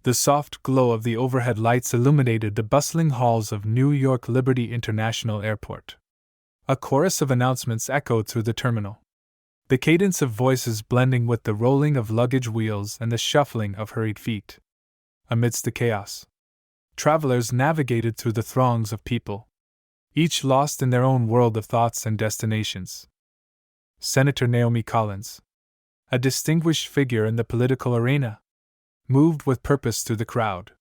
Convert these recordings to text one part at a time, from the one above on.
The soft glow of the overhead lights illuminated the bustling halls of New York Liberty International Airport. A chorus of announcements echoed through the terminal, the cadence of voices blending with the rolling of luggage wheels and the shuffling of hurried feet. Amidst the chaos, travelers navigated through the throngs of people, each lost in their own world of thoughts and destinations. Senator Naomi Collins, a distinguished figure in the political arena, moved with purpose through the crowd,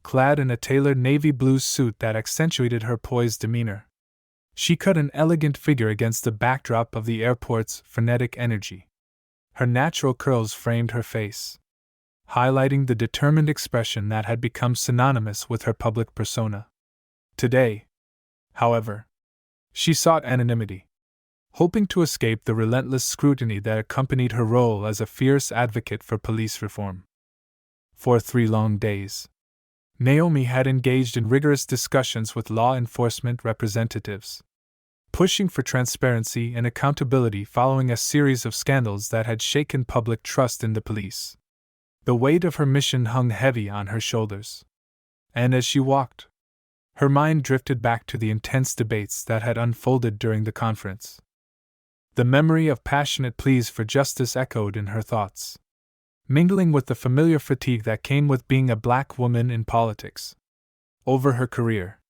clad in a tailored navy blue suit that accentuated her poised demeanor. She cut an elegant figure against the backdrop of the airport's frenetic energy. Her natural curls framed her face, highlighting the determined expression that had become synonymous with her public persona. Today, however, she sought anonymity, hoping to escape the relentless scrutiny that accompanied her role as a fierce advocate for police reform. For 3 long days, Naomi had engaged in rigorous discussions with law enforcement representatives, pushing for transparency and accountability following a series of scandals that had shaken public trust in the police. The weight of her mission hung heavy on her shoulders, and as she walked, her mind drifted back to the intense debates that had unfolded during the conference. The memory of passionate pleas for justice echoed in her thoughts, mingling with the familiar fatigue that came with being a black woman in politics. Over her career,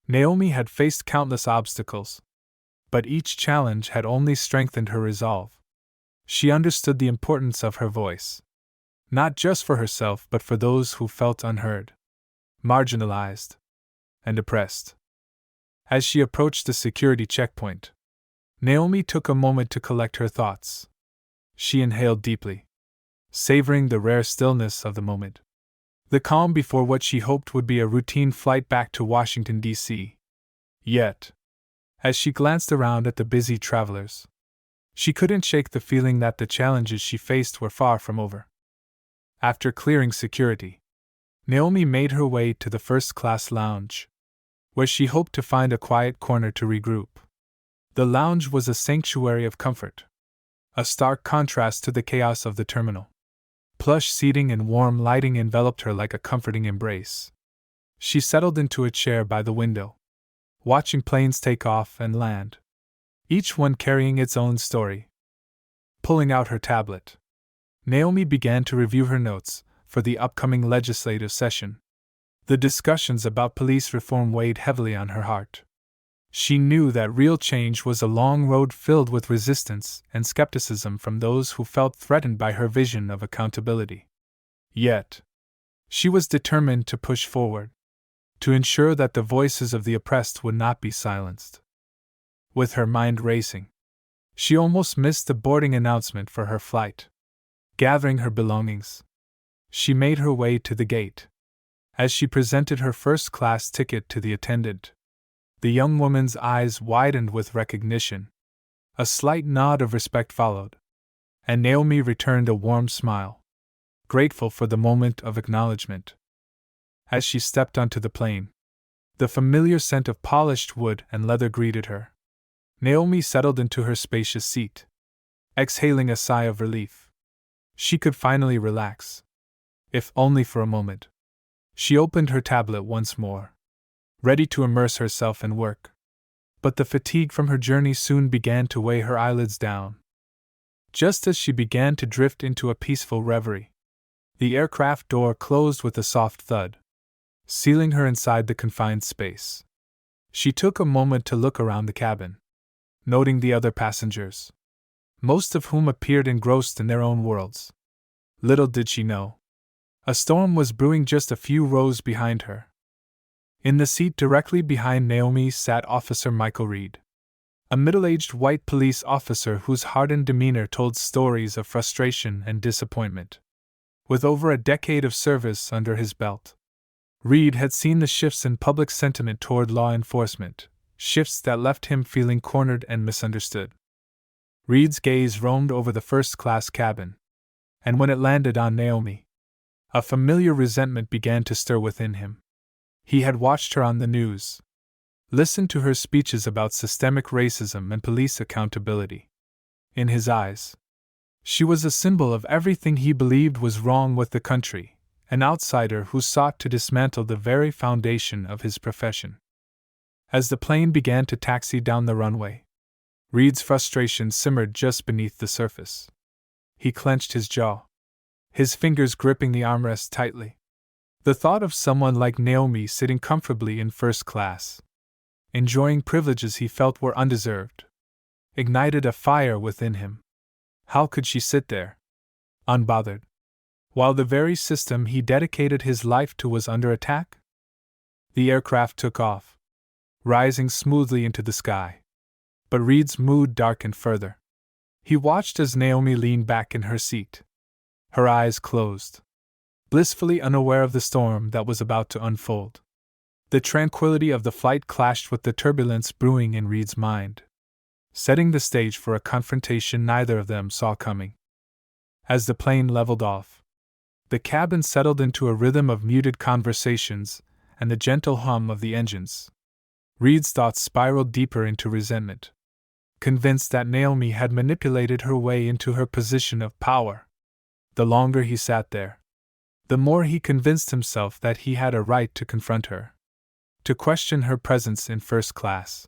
Naomi had faced countless obstacles, but each challenge had only strengthened her resolve. She understood the importance of her voice, not just for herself but for those who felt unheard, marginalized, and oppressed. As she approached the security checkpoint, Naomi took a moment to collect her thoughts. She inhaled deeply, savoring the rare stillness of the moment, the calm before what she hoped would be a routine flight back to Washington, D.C. Yet, as she glanced around at the busy travelers, she couldn't shake the feeling that the challenges she faced were far from over. After clearing security, Naomi made her way to the first-class lounge, where she hoped to find a quiet corner to regroup. The lounge was a sanctuary of comfort, a stark contrast to the chaos of the terminal. Plush seating and warm lighting enveloped her like a comforting embrace. She settled into a chair by the window, watching planes take off and land, each one carrying its own story. Pulling out her tablet, Naomi began to review her notes for the upcoming legislative session. The discussions about police reform weighed heavily on her heart. She knew that real change was a long road filled with resistance and skepticism from those who felt threatened by her vision of accountability. Yet, she was determined to push forward, to ensure that the voices of the oppressed would not be silenced. With her mind racing, she almost missed the boarding announcement for her flight. Gathering her belongings, she made her way to the gate. As she presented her first-class ticket to the attendant, the young woman's eyes widened with recognition. A slight nod of respect followed, and Naomi returned a warm smile, grateful for the moment of acknowledgement. As she stepped onto the plane, the familiar scent of polished wood and leather greeted her. Naomi settled into her spacious seat, exhaling a sigh of relief. She could finally relax, if only for a moment. She opened her tablet once more, ready to immerse herself in work. But the fatigue from her journey soon began to weigh her eyelids down. Just as she began to drift into a peaceful reverie, the aircraft door closed with a soft thud, sealing her inside the confined space. She took a moment to look around the cabin, noting the other passengers, most of whom appeared engrossed in their own worlds. Little did she know, a storm was brewing just a few rows behind her. In the seat directly behind Naomi sat Officer Michael Reed, a middle-aged white police officer whose hardened demeanor told stories of frustration and disappointment. With over a decade of service under his belt, Reed had seen the shifts in public sentiment toward law enforcement, shifts that left him feeling cornered and misunderstood. Reed's gaze roamed over the first-class cabin, and when it landed on Naomi, a familiar resentment began to stir within him. He had watched her on the news, listened to her speeches about systemic racism and police accountability. In his eyes, she was a symbol of everything he believed was wrong with the country, an outsider who sought to dismantle the very foundation of his profession. As the plane began to taxi down the runway, Reed's frustration simmered just beneath the surface. He clenched his jaw, his fingers gripping the armrest tightly. The thought of someone like Naomi sitting comfortably in first class, enjoying privileges he felt were undeserved, ignited a fire within him. How could she sit there, unbothered, while the very system he dedicated his life to was under attack? The aircraft took off, rising smoothly into the sky. But Reed's mood darkened further. He watched as Naomi leaned back in her seat, her eyes closed, blissfully unaware of the storm that was about to unfold. The tranquility of the flight clashed with the turbulence brewing in Reed's mind, setting the stage for a confrontation neither of them saw coming. As the plane leveled off, the cabin settled into a rhythm of muted conversations and the gentle hum of the engines. Reed's thoughts spiraled deeper into resentment, convinced that Naomi had manipulated her way into her position of power. The longer he sat there, the more he convinced himself that he had a right to confront her, to question her presence in first class.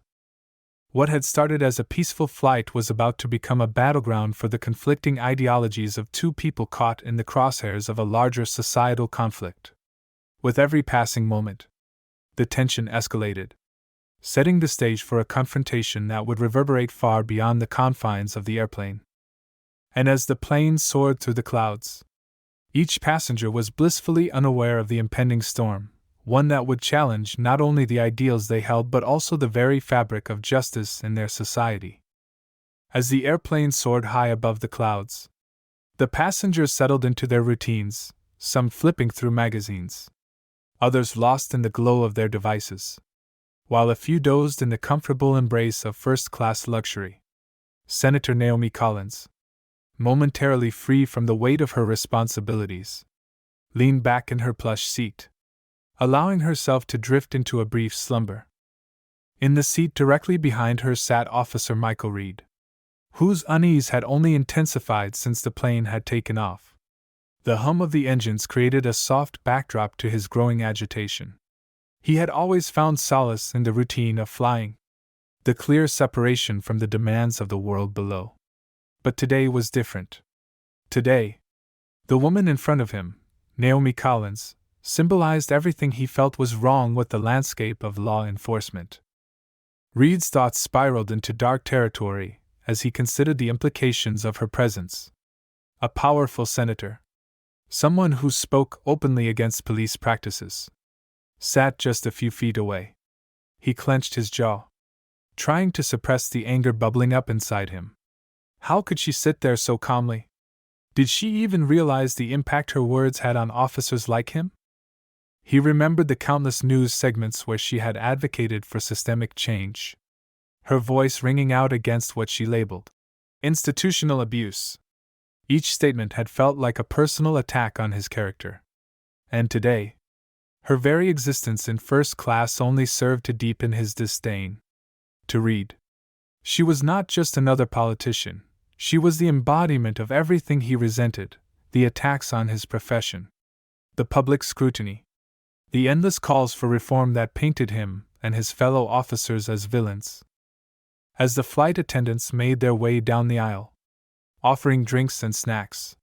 What had started as a peaceful flight was about to become a battleground for the conflicting ideologies of two people caught in the crosshairs of a larger societal conflict. With every passing moment, the tension escalated, setting the stage for a confrontation that would reverberate far beyond the confines of the airplane. And as the plane soared through the clouds, each passenger was blissfully unaware of the impending storm, one that would challenge not only the ideals they held but also the very fabric of justice in their society. As the airplane soared high above the clouds, the passengers settled into their routines, some flipping through magazines, others lost in the glow of their devices, while a few dozed in the comfortable embrace of first-class luxury. Senator Naomi Collins, momentarily free from the weight of her responsibilities, leaned back in her plush seat, allowing herself to drift into a brief slumber. In the seat directly behind her sat Officer Michael Reed, whose unease had only intensified since the plane had taken off. The hum of the engines created a soft backdrop to his growing agitation. He had always found solace in the routine of flying, the clear separation from the demands of the world below. But today was different. Today, the woman in front of him, Naomi Collins, symbolized everything he felt was wrong with the landscape of law enforcement. Reed's thoughts spiraled into dark territory as he considered the implications of her presence. A powerful senator, someone who spoke openly against police practices, sat just a few feet away. He clenched his jaw, trying to suppress the anger bubbling up inside him. How could she sit there so calmly? Did she even realize the impact her words had on officers like him? He remembered the countless news segments where she had advocated for systemic change, her voice ringing out against what she labeled institutional abuse. Each statement had felt like a personal attack on his character. And today, her very existence in first class only served to deepen his disdain. To Reed, she was not just another politician, she was the embodiment of everything he resented: the attacks on his profession, the public scrutiny, the endless calls for reform that painted him and his fellow officers as villains. As the flight attendants made their way down the aisle, offering drinks and snacks,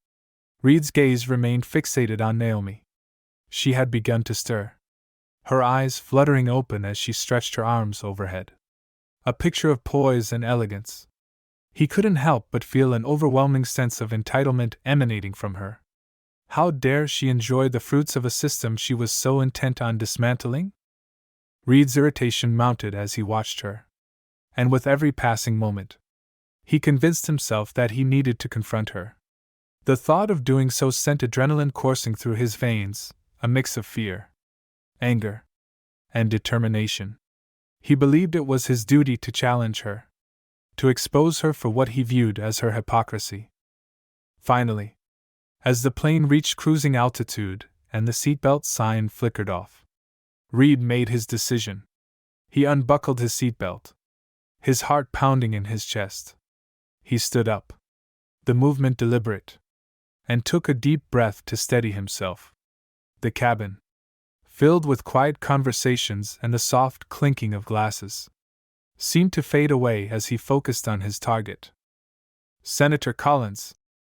Reed's gaze remained fixated on Naomi. She had begun to stir, her eyes fluttering open as she stretched her arms overhead. A picture of poise and elegance. He couldn't help but feel an overwhelming sense of entitlement emanating from her. How dare she enjoy the fruits of a system she was so intent on dismantling? Reed's irritation mounted as he watched her, and with every passing moment, he convinced himself that he needed to confront her. The thought of doing so sent adrenaline coursing through his veins, a mix of fear, anger, and determination. He believed it was his duty to challenge her, to expose her for what he viewed as her hypocrisy. Finally, as the plane reached cruising altitude and the seatbelt sign flickered off, Reed made his decision. He unbuckled his seatbelt, his heart pounding in his chest. He stood up, the movement deliberate, and took a deep breath to steady himself. The cabin, filled with quiet conversations and the soft clinking of glasses, seemed to fade away as he focused on his target. "Senator Collins,"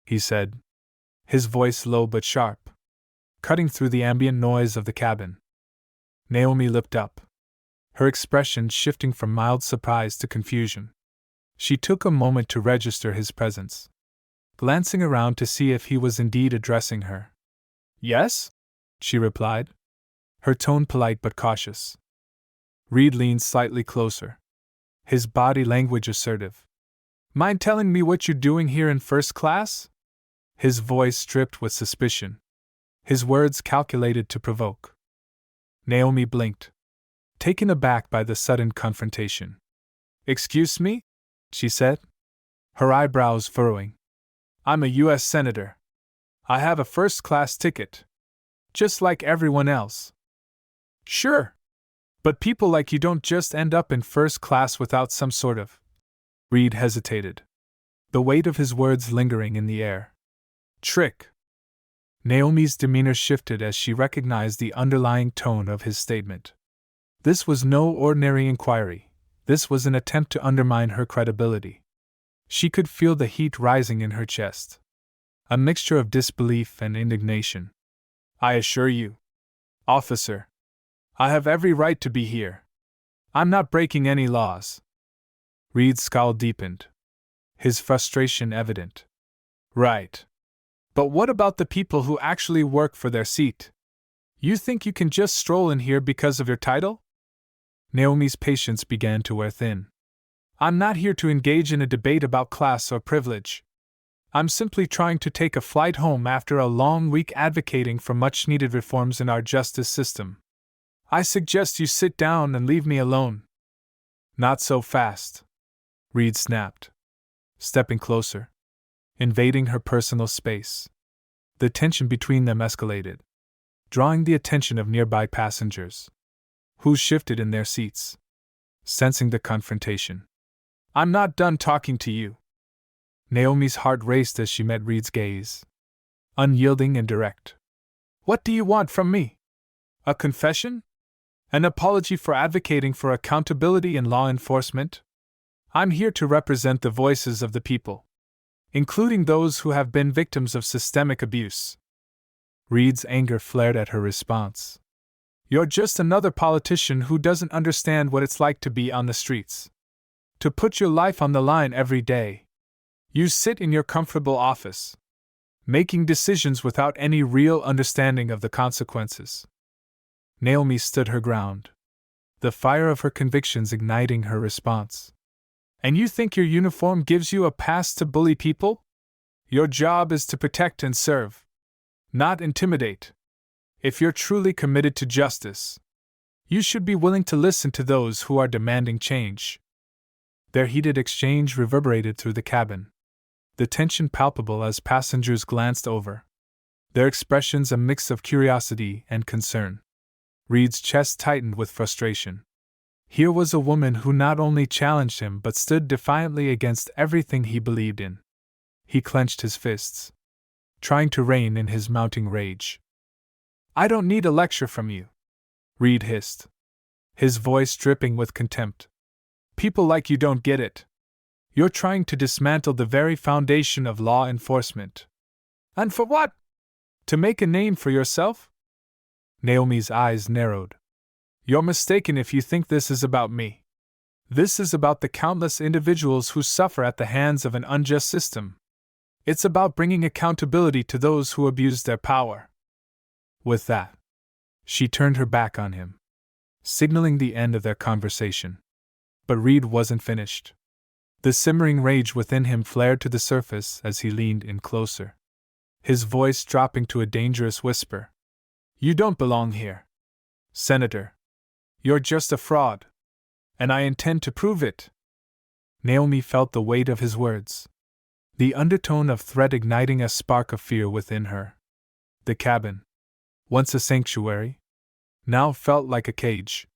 he said, his voice low but sharp, cutting through the ambient noise of the cabin. Naomi looked up, her expression shifting from mild surprise to confusion. She took a moment to register his presence, glancing around to see if he was indeed addressing her. "Yes?" she replied, her tone polite but cautious. Reed leaned slightly closer, his body language assertive. "Mind telling me what you're doing here in first class?" His voice dripped with suspicion, his words calculated to provoke. Naomi blinked, taken aback by the sudden confrontation. "Excuse me?" she said, her eyebrows furrowing. "I'm a U.S. Senator. I have a first-class ticket, just like everyone else." "Sure. But people like you don't just end up in first class without some sort of—" Reed hesitated, the weight of his words lingering in the air. "Trick." Naomi's demeanor shifted as she recognized the underlying tone of his statement. This was no ordinary inquiry, this was an attempt to undermine her credibility. She could feel the heat rising in her chest, a mixture of disbelief and indignation. "I assure you, officer, I have every right to be here. I'm not breaking any laws." Reed's scowl deepened, his frustration evident. "Right. But what about the people who actually work for their seat? You think you can just stroll in here because of your title?" Naomi's patience began to wear thin. "I'm not here to engage in a debate about class or privilege. I'm simply trying to take a flight home after a long week advocating for much-needed reforms in our justice system. I suggest you sit down and leave me alone." "Not so fast," Reed snapped, stepping closer, invading her personal space. The tension between them escalated, drawing the attention of nearby passengers, who shifted in their seats, sensing the confrontation. "I'm not done talking to you." Naomi's heart raced as she met Reed's gaze, unyielding and direct. "What do you want from me? A confession? An apology for advocating for accountability in law enforcement? I'm here to represent the voices of the people, including those who have been victims of systemic abuse." Reed's anger flared at her response. "You're just another politician who doesn't understand what it's like to be on the streets, to put your life on the line every day. You sit in your comfortable office, making decisions without any real understanding of the consequences." Naomi stood her ground, the fire of her convictions igniting her response. "And you think your uniform gives you a pass to bully people? Your job is to protect and serve, not intimidate. If you're truly committed to justice, you should be willing to listen to those who are demanding change." Their heated exchange reverberated through the cabin, the tension palpable as passengers glanced over, their expressions a mix of curiosity and concern. Reed's chest tightened with frustration. Here was a woman who not only challenged him but stood defiantly against everything he believed in. He clenched his fists, trying to rein in his mounting rage. "I don't need a lecture from you," Reed hissed, his voice dripping with contempt. "People like you don't get it. You're trying to dismantle the very foundation of law enforcement. And for what? To make a name for yourself?" Naomi's eyes narrowed. "You're mistaken if you think this is about me. This is about the countless individuals who suffer at the hands of an unjust system. It's about bringing accountability to those who abuse their power." With that, she turned her back on him, signaling the end of their conversation. But Reed wasn't finished. The simmering rage within him flared to the surface as he leaned in closer, his voice dropping to a dangerous whisper. "You don't belong here, Senator. You're just a fraud. And I intend to prove it." Naomi felt the weight of his words, the undertone of threat igniting a spark of fear within her. The cabin, once a sanctuary, now felt like a cage,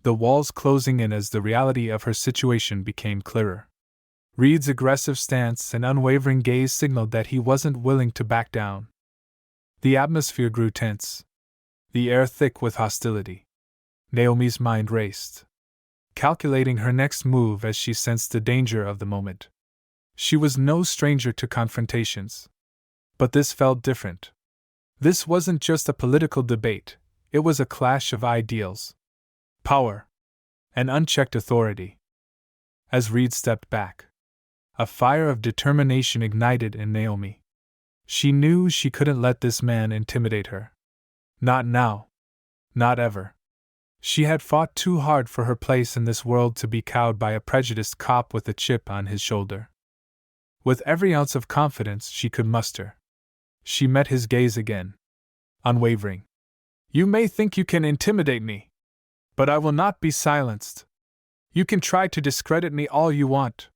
the walls closing in as the reality of her situation became clearer. Reed's aggressive stance and unwavering gaze signaled that he wasn't willing to back down. The atmosphere grew tense, the air thick with hostility. Naomi's mind raced, calculating her next move as she sensed the danger of the moment. She was no stranger to confrontations. But this felt different. This wasn't just a political debate, it was a clash of ideals, power, and unchecked authority. As Reed stepped back, a fire of determination ignited in Naomi. She knew she couldn't let this man intimidate her. Not now. Not ever. She had fought too hard for her place in this world to be cowed by a prejudiced cop with a chip on his shoulder. With every ounce of confidence she could muster, she met his gaze again, unwavering. You may think you can intimidate me, but I will not be silenced. You can try to discredit me all you want,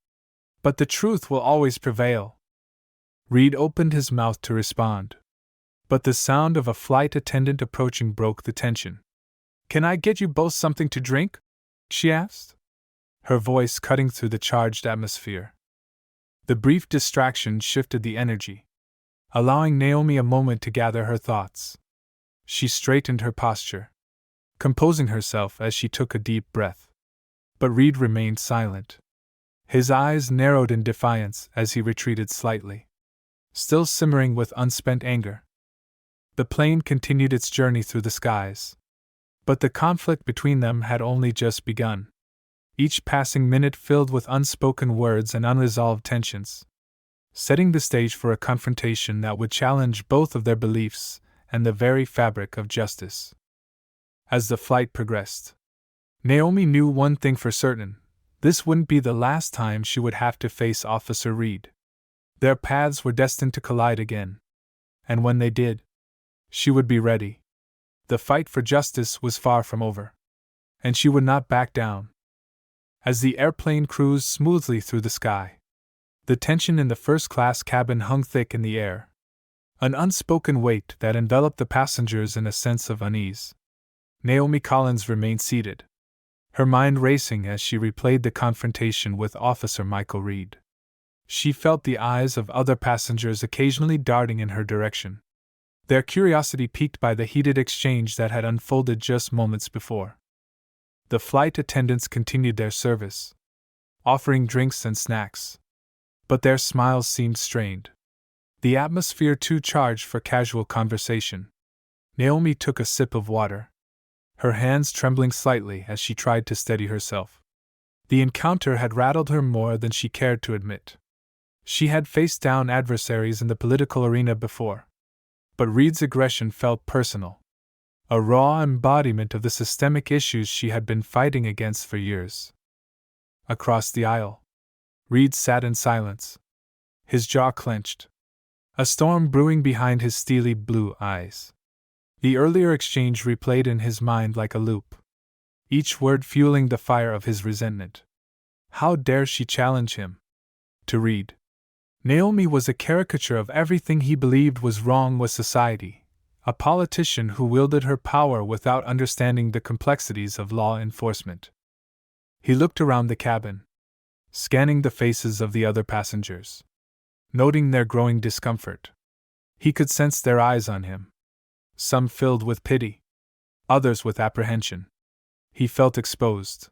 but the truth will always prevail. Reed opened his mouth to respond, but the sound of a flight attendant approaching broke the tension. Can I get you both something to drink? She asked, her voice cutting through the charged atmosphere. The brief distraction shifted the energy, allowing Naomi a moment to gather her thoughts. She straightened her posture, composing herself as she took a deep breath. But Reed remained silent. His eyes narrowed in defiance as he retreated slightly, still simmering with unspent anger. The plane continued its journey through the skies, but the conflict between them had only just begun, each passing minute filled with unspoken words and unresolved tensions, setting the stage for a confrontation that would challenge both of their beliefs and the very fabric of justice. As the flight progressed, Naomi knew one thing for certain: this wouldn't be the last time she would have to face Officer Reed. Their paths were destined to collide again, and when they did, she would be ready. The fight for justice was far from over, and she would not back down. As the airplane cruised smoothly through the sky, the tension in the first-class cabin hung thick in the air, an unspoken weight that enveloped the passengers in a sense of unease. Naomi Collins remained seated, her mind racing as she replayed the confrontation with Officer Michael Reed. She felt the eyes of other passengers occasionally darting in her direction, their curiosity piqued by the heated exchange that had unfolded just moments before. The flight attendants continued their service, offering drinks and snacks, but their smiles seemed strained, the atmosphere too charged for casual conversation. Naomi took a sip of water, her hands trembling slightly as she tried to steady herself. The encounter had rattled her more than she cared to admit. She had faced down adversaries in the political arena before, but Reed's aggression felt personal, a raw embodiment of the systemic issues she had been fighting against for years. Across the aisle, Reed sat in silence, his jaw clenched, a storm brewing behind his steely blue eyes. The earlier exchange replayed in his mind like a loop, each word fueling the fire of his resentment. How dare she challenge him? To Reed, Naomi was a caricature of everything he believed was wrong with society, a politician who wielded her power without understanding the complexities of law enforcement. He looked around the cabin, scanning the faces of the other passengers, noting their growing discomfort. He could sense their eyes on him, some filled with pity, others with apprehension. He felt exposed,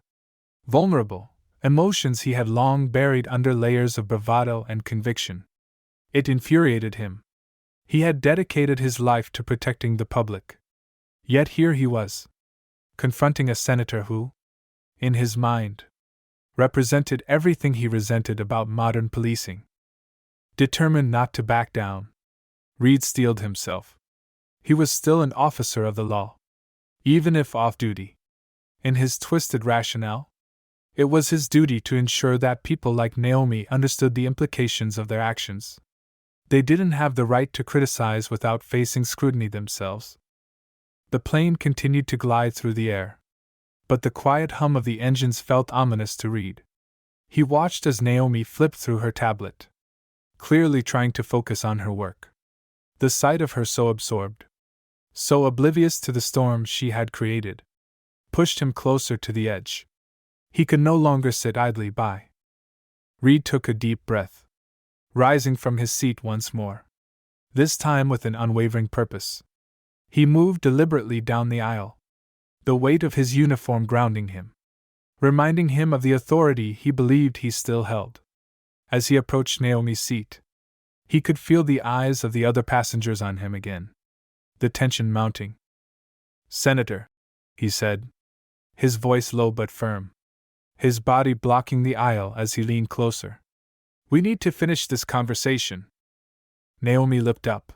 vulnerable, emotions he had long buried under layers of bravado and conviction. It infuriated him. He had dedicated his life to protecting the public. Yet here he was, confronting a senator who, in his mind, represented everything he resented about modern policing. Determined not to back down, Reed steeled himself. He was still an officer of the law, even if off-duty. In his twisted rationale, it was his duty to ensure that people like Naomi understood the implications of their actions. They didn't have the right to criticize without facing scrutiny themselves. The plane continued to glide through the air, but the quiet hum of the engines felt ominous to Reed. He watched as Naomi flipped through her tablet, clearly trying to focus on her work. The sight of her so absorbed, so oblivious to the storm she had created, pushed him closer to the edge. He could no longer sit idly by. Reed took a deep breath, rising from his seat once more, this time with an unwavering purpose. He moved deliberately down the aisle, the weight of his uniform grounding him, reminding him of the authority he believed he still held. As he approached Naomi's seat, he could feel the eyes of the other passengers on him again, the tension mounting. "Senator," he said, his voice low but firm, his body blocking the aisle as he leaned closer. "We need to finish this conversation." Naomi looked up,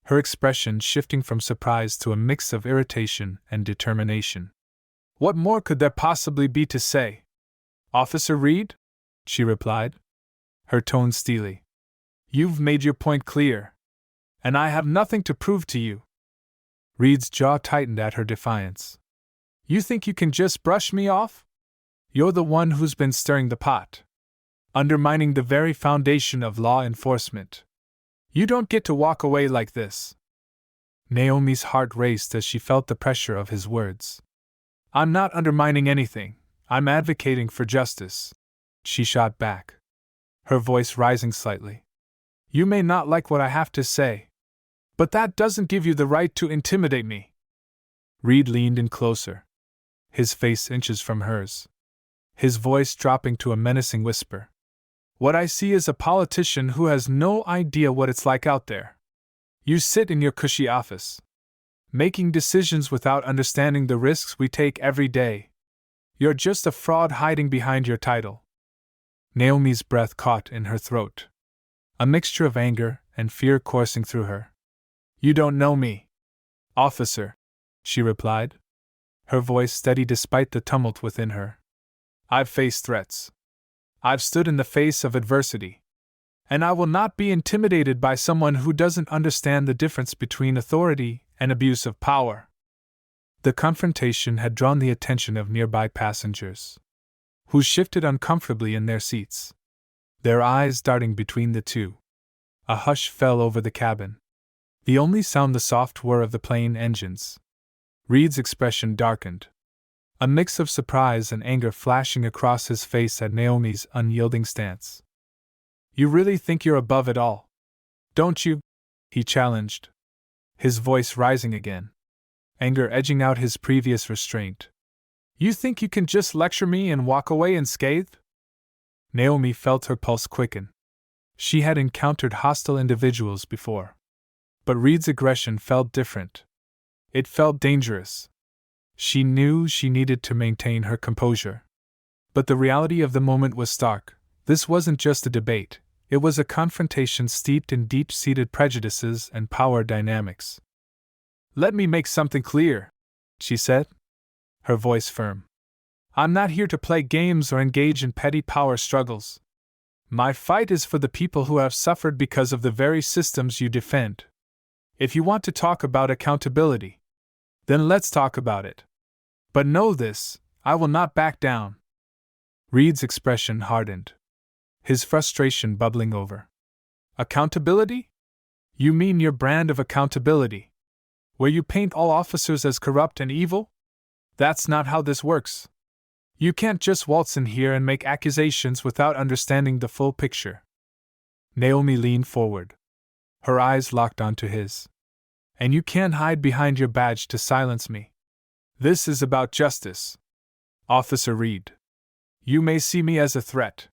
her expression shifting from surprise to a mix of irritation and determination. "What more could there possibly be to say?" "Officer Reed?" she replied, her tone steely. "You've made your point clear, and I have nothing to prove to you." Reed's jaw tightened at her defiance. "You think you can just brush me off? You're the one who's been stirring the pot, undermining the very foundation of law enforcement. You don't get to walk away like this." Naomi's heart raced as she felt the pressure of his words. "I'm not undermining anything, I'm advocating for justice," she shot back, her voice rising slightly. "You may not like what I have to say, but that doesn't give you the right to intimidate me." Reed leaned in closer, his face inches from hers, his voice dropping to a menacing whisper. "What I see is a politician who has no idea what it's like out there. You sit in your cushy office, making decisions without understanding the risks we take every day. You're just a fraud hiding behind your title." Naomi's breath caught in her throat, a mixture of anger and fear coursing through her. "You don't know me, officer," she replied, her voice steady despite the tumult within her. "I've faced threats. I've stood in the face of adversity. And I will not be intimidated by someone who doesn't understand the difference between authority and abuse of power." The confrontation had drawn the attention of nearby passengers, who shifted uncomfortably in their seats, their eyes darting between the two. A hush fell over the cabin, the only sound the soft whir of the plane engines. Reed's expression darkened, a mix of surprise and anger flashing across his face at Naomi's unyielding stance. "You really think you're above it all, don't you?" he challenged, his voice rising again, anger edging out his previous restraint. "You think you can just lecture me and walk away unscathed?" Naomi felt her pulse quicken. She had encountered hostile individuals before, but Reed's aggression felt different. It felt dangerous. She knew she needed to maintain her composure. But the reality of the moment was stark. This wasn't just a debate, it was a confrontation steeped in deep-seated prejudices and power dynamics. "Let me make something clear," she said, her voice firm. "I'm not here to play games or engage in petty power struggles. My fight is for the people who have suffered because of the very systems you defend. If you want to talk about accountability, then let's talk about it. But know this, I will not back down." Reed's expression hardened, his frustration bubbling over. "Accountability? You mean your brand of accountability, where you paint all officers as corrupt and evil? That's not how this works. You can't just waltz in here and make accusations without understanding the full picture." Naomi leaned forward, her eyes locked onto his. "And you can't hide behind your badge to silence me. This is about justice. Officer Reed, you may see me as a threat,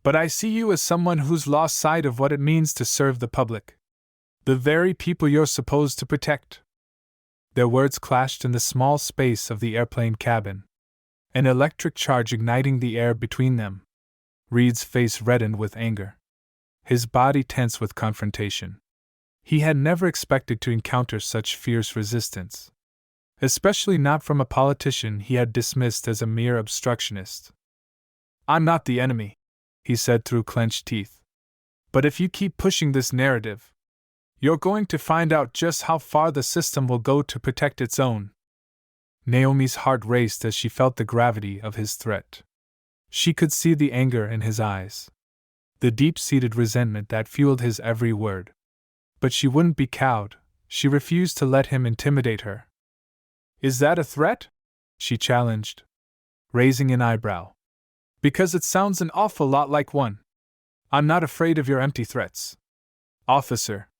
but I see you as someone who's lost sight of what it means to serve the public, the very people you're supposed to protect." Their words clashed in the small space of the airplane cabin, an electric charge igniting the air between them. Reed's face reddened with anger, his body tense with confrontation. He had never expected to encounter such fierce resistance, especially not from a politician he had dismissed as a mere obstructionist. "I'm not the enemy," he said through clenched teeth. "But if you keep pushing this narrative, you're going to find out just how far the system will go to protect its own." Naomi's heart raced as she felt the gravity of his threat. She could see the anger in his eyes, the deep-seated resentment that fueled his every word. But she wouldn't be cowed, she refused to let him intimidate her. "Is that a threat?" she challenged, raising an eyebrow. "Because it sounds an awful lot like one. I'm not afraid of your empty threats, officer.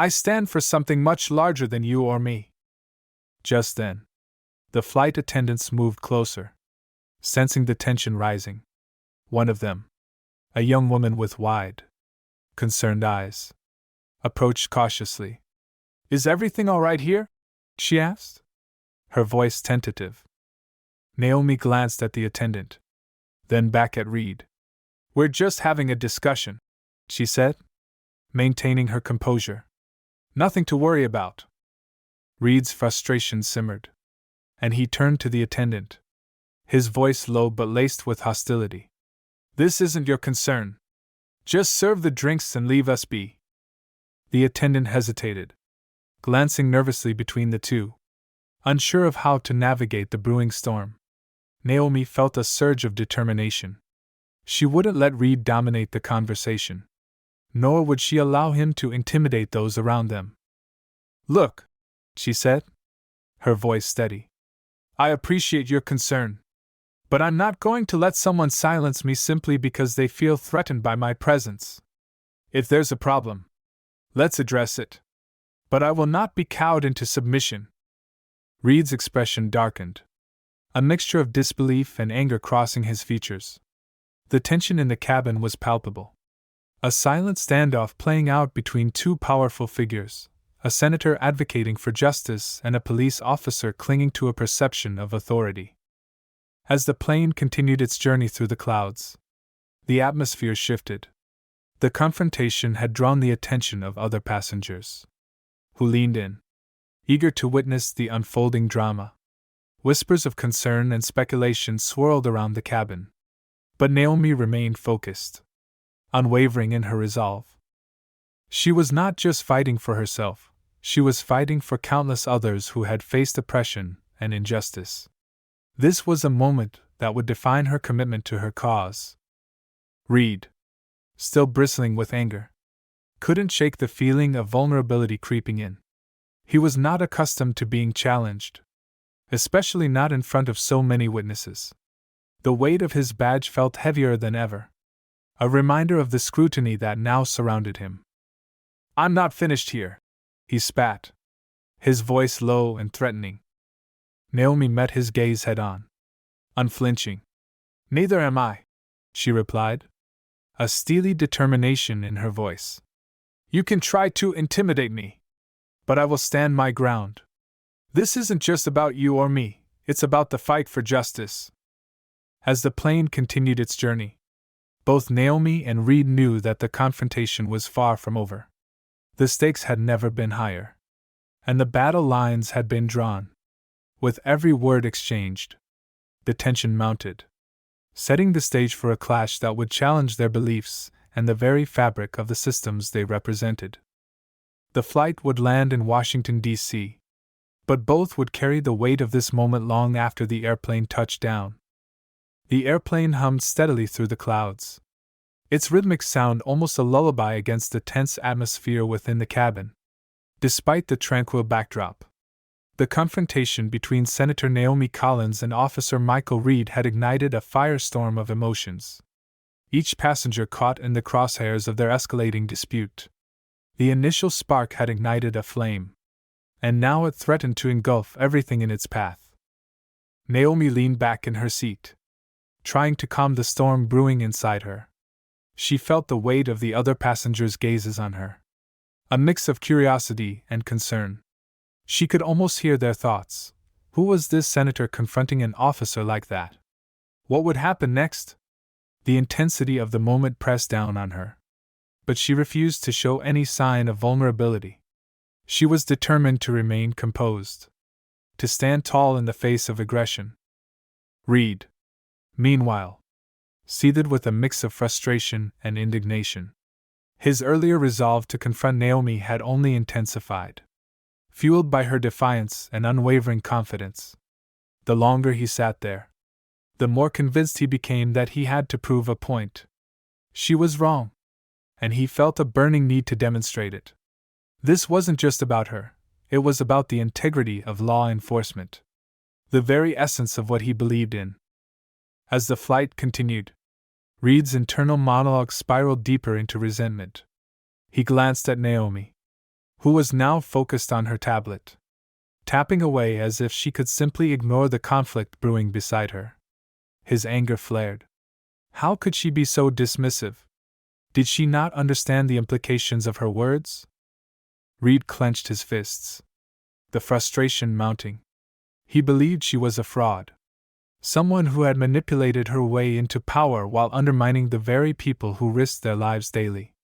I stand for something much larger than you or me. Just then, the flight attendants moved closer, sensing the tension rising. One of them, a young woman with wide, concerned eyes, approached cautiously. Is everything all right here? She asked, her voice tentative. Naomi glanced at the attendant, then back at Reed. We're just having a discussion, she said, maintaining her composure. Nothing to worry about. Reed's frustration simmered, and he turned to the attendant, his voice low but laced with hostility. This isn't your concern. Just serve the drinks and leave us be. The attendant hesitated, glancing nervously between the two, unsure of how to navigate the brewing storm. Naomi felt a surge of determination. She wouldn't let Reed dominate the conversation, nor would she allow him to intimidate those around them. Look, she said, her voice steady. I appreciate your concern, but I'm not going to let someone silence me simply because they feel threatened by my presence. If there's a problem, let's address it. But I will not be cowed into submission. Reed's expression darkened, a mixture of disbelief and anger crossing his features. The tension in the cabin was palpable. A silent standoff playing out between two powerful figures, a senator advocating for justice and a police officer clinging to a perception of authority. As the plane continued its journey through the clouds, the atmosphere shifted. The confrontation had drawn the attention of other passengers, who leaned in, eager to witness the unfolding drama. Whispers of concern and speculation swirled around the cabin, but Naomi remained focused, unwavering in her resolve. She was not just fighting for herself, she was fighting for countless others who had faced oppression and injustice. This was a moment that would define her commitment to her cause. Reed, still bristling with anger, couldn't shake the feeling of vulnerability creeping in. He was not accustomed to being challenged, especially not in front of so many witnesses. The weight of his badge felt heavier than ever, a reminder of the scrutiny that now surrounded him. I'm not finished here, he spat, his voice low and threatening. Naomi met his gaze head-on, unflinching. Neither am I, she replied, a steely determination in her voice. You can try to intimidate me, but I will stand my ground. This isn't just about you or me, it's about the fight for justice. As the plane continued its journey, both Naomi and Reed knew that the confrontation was far from over. The stakes had never been higher, and the battle lines had been drawn. With every word exchanged, the tension mounted, setting the stage for a clash that would challenge their beliefs and the very fabric of the systems they represented. The flight would land in Washington, D.C., but both would carry the weight of this moment long after the airplane touched down. The airplane hummed steadily through the clouds, its rhythmic sound almost a lullaby against the tense atmosphere within the cabin. Despite the tranquil backdrop, the confrontation between Senator Naomi Collins and Officer Michael Reed had ignited a firestorm of emotions. Each passenger caught in the crosshairs of their escalating dispute. The initial spark had ignited a flame, and now it threatened to engulf everything in its path. Naomi leaned back in her seat, trying to calm the storm brewing inside her. She felt the weight of the other passengers' gazes on her, a mix of curiosity and concern. She could almost hear their thoughts. Who was this senator confronting an officer like that? What would happen next? The intensity of the moment pressed down on her, but she refused to show any sign of vulnerability. She was determined to remain composed, to stand tall in the face of aggression. Reed, meanwhile, seethed with a mix of frustration and indignation. His earlier resolve to confront Naomi had only intensified, fueled by her defiance and unwavering confidence. The longer he sat there, the more convinced he became that he had to prove a point. She was wrong, and he felt a burning need to demonstrate it. This wasn't just about her, it was about the integrity of law enforcement, the very essence of what he believed in. As the flight continued, Reed's internal monologue spiraled deeper into resentment. He glanced at Naomi, who was now focused on her tablet, tapping away as if she could simply ignore the conflict brewing beside her. His anger flared. How could she be so dismissive? Did she not understand the implications of her words? Reed clenched his fists, the frustration mounting. He believed she was a fraud, someone who had manipulated her way into power while undermining the very people who risked their lives daily.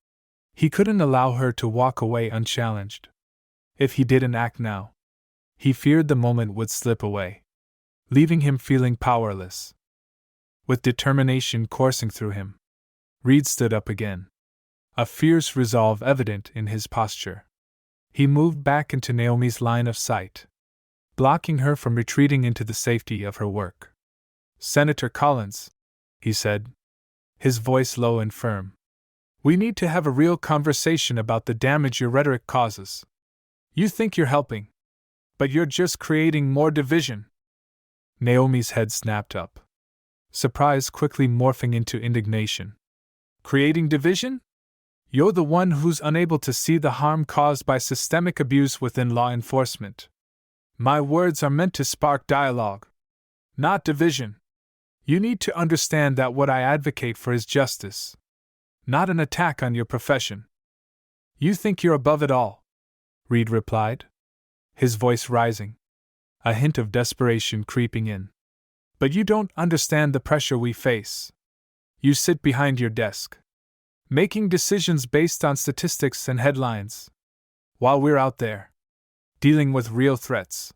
He couldn't allow her to walk away unchallenged. If he didn't act now, he feared the moment would slip away, leaving him feeling powerless. With determination coursing through him, Reed stood up again, a fierce resolve evident in his posture. He moved back into Naomi's line of sight, blocking her from retreating into the safety of her work. "Senator Collins," he said, his voice low and firm, "we need to have a real conversation about the damage your rhetoric causes. You think you're helping, but you're just creating more division." Naomi's head snapped up, surprise quickly morphing into indignation. "Creating division? You're the one who's unable to see the harm caused by systemic abuse within law enforcement. My words are meant to spark dialogue, not division. You need to understand that what I advocate for is justice, not an attack on your profession." "You think you're above it all," Reed replied, his voice rising, a hint of desperation creeping in. "But you don't understand the pressure we face. You sit behind your desk, making decisions based on statistics and headlines, while we're out there, dealing with real threats.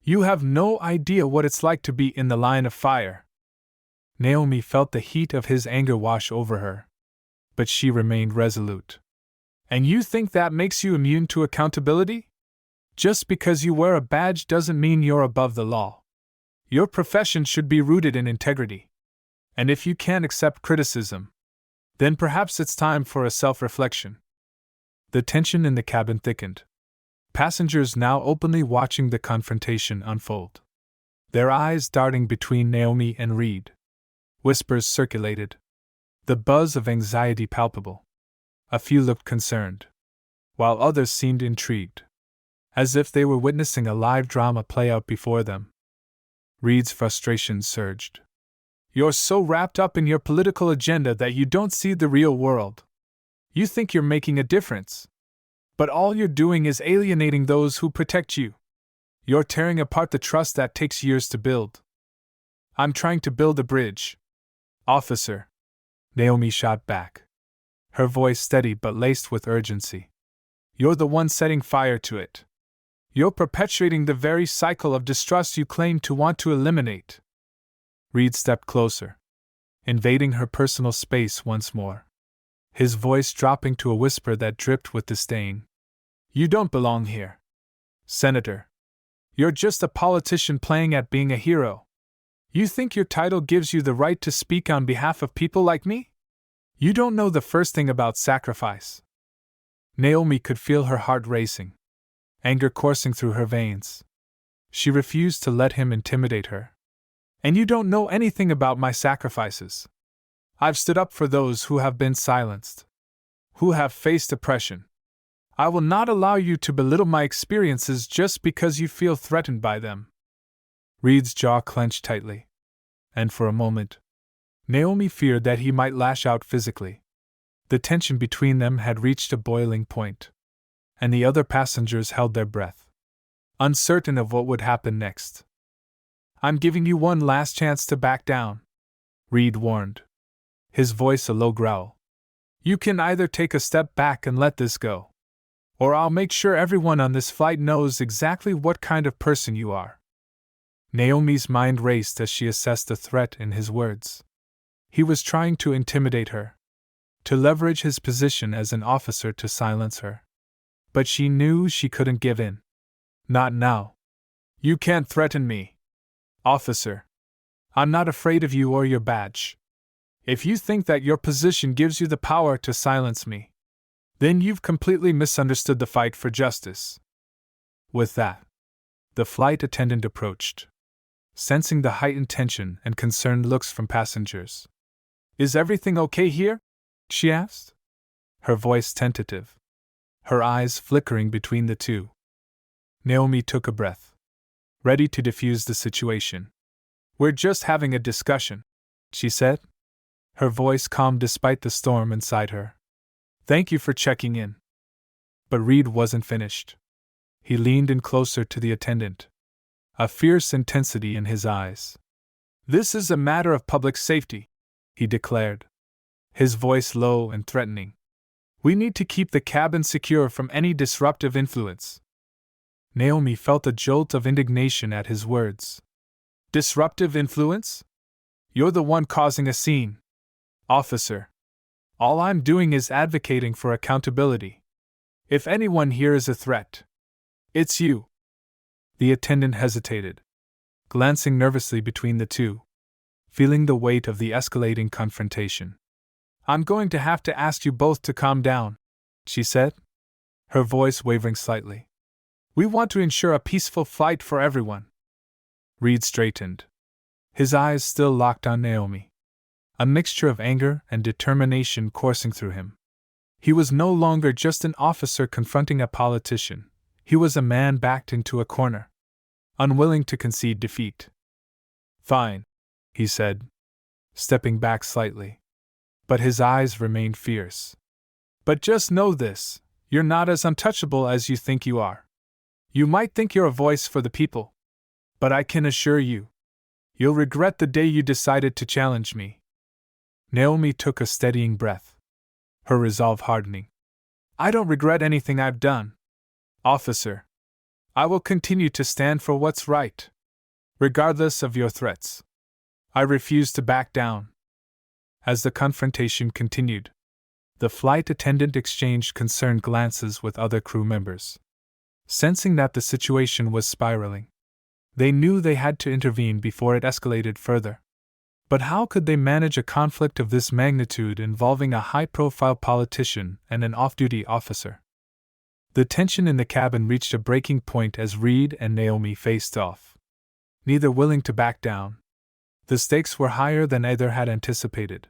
You have no idea what it's like to be in the line of fire." Naomi felt the heat of his anger wash over her, but she remained resolute. "And you think that makes you immune to accountability? Just because you wear a badge doesn't mean you're above the law. Your profession should be rooted in integrity. And if you can't accept criticism, then perhaps it's time for a self-reflection." The tension in the cabin thickened, passengers now openly watching the confrontation unfold, their eyes darting between Naomi and Reed. Whispers circulated, the buzz of anxiety palpable. A few looked concerned, while others seemed intrigued, as if they were witnessing a live drama play out before them. Reed's frustration surged. "You're so wrapped up in your political agenda that you don't see the real world. You think you're making a difference, but all you're doing is alienating those who protect you. You're tearing apart the trust that takes years to build." "I'm trying to build a bridge, officer," Naomi shot back, her voice steady but laced with urgency. "You're the one setting fire to it. You're perpetuating the very cycle of distrust you claim to want to eliminate." Reed stepped closer, invading her personal space once more, his voice dropping to a whisper that dripped with disdain. "You don't belong here, Senator. You're just a politician playing at being a hero. You think your title gives you the right to speak on behalf of people like me? You don't know the first thing about sacrifice." Naomi could feel her heart racing, anger coursing through her veins. She refused to let him intimidate her. "And you don't know anything about my sacrifices. I've stood up for those who have been silenced, who have faced oppression. I will not allow you to belittle my experiences just because you feel threatened by them." Reed's jaw clenched tightly, and for a moment, Naomi feared that he might lash out physically. The tension between them had reached a boiling point, and the other passengers held their breath, uncertain of what would happen next. "I'm giving you one last chance to back down," Reed warned, his voice a low growl. "You can either take a step back and let this go, or I'll make sure everyone on this flight knows exactly what kind of person you are." Naomi's mind raced as she assessed the threat in his words. He was trying to intimidate her, to leverage his position as an officer to silence her. But she knew she couldn't give in. Not now. "You can't threaten me, officer. I'm not afraid of you or your badge. If you think that your position gives you the power to silence me, then you've completely misunderstood the fight for justice." With that, the flight attendant approached, sensing the heightened tension and concerned looks from passengers. "Is everything okay here?" she asked, her voice tentative. her eyes flickering between the two. Naomi took a breath, ready to diffuse the situation. "We're just having a discussion," she said, her voice calm despite the storm inside her. "Thank you for checking in." But Reed wasn't finished. He leaned in closer to the attendant, a fierce intensity in his eyes. "This is a matter of public safety," he declared, his voice low and threatening. "We need to keep the cabin secure from any disruptive influence." Naomi felt a jolt of indignation at his words. "Disruptive influence? You're the one causing a scene. Officer, all I'm doing is advocating for accountability. If anyone here is a threat, it's you." The attendant hesitated, glancing nervously between the two, feeling the weight of the escalating confrontation. "I'm going to have to ask you both to calm down," she said, her voice wavering slightly. "We want to ensure a peaceful flight for everyone." Reed straightened, his eyes still locked on Naomi, a mixture of anger and determination coursing through him. He was no longer just an officer confronting a politician. He was a man backed into a corner, unwilling to concede defeat. "Fine," he said, stepping back slightly. But his eyes remained fierce. "But just know this, you're not as untouchable as you think you are. You might think you're a voice for the people, but I can assure you, you'll regret the day you decided to challenge me." Naomi took a steadying breath, her resolve hardening. "I don't regret anything I've done, officer. I will continue to stand for what's right, regardless of your threats. I refuse to back down." As the confrontation continued, the flight attendant exchanged concerned glances with other crew members. Sensing that the situation was spiraling, they knew they had to intervene before it escalated further. But how could they manage a conflict of this magnitude involving a high-profile politician and an off-duty officer? The tension in the cabin reached a breaking point as Reed and Naomi faced off, neither willing to back down. The stakes were higher than either had anticipated,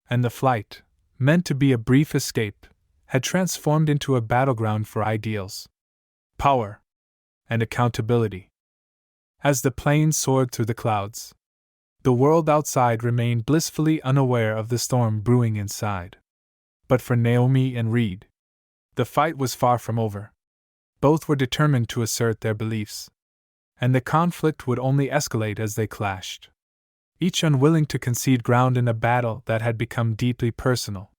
and the flight, meant to be a brief escape, had transformed into a battleground for ideals, power, and accountability. As the plane soared through the clouds, the world outside remained blissfully unaware of the storm brewing inside. But for Naomi and Reed, the fight was far from over. Both were determined to assert their beliefs, and the conflict would only escalate as they clashed, each unwilling to concede ground in a battle that had become deeply personal.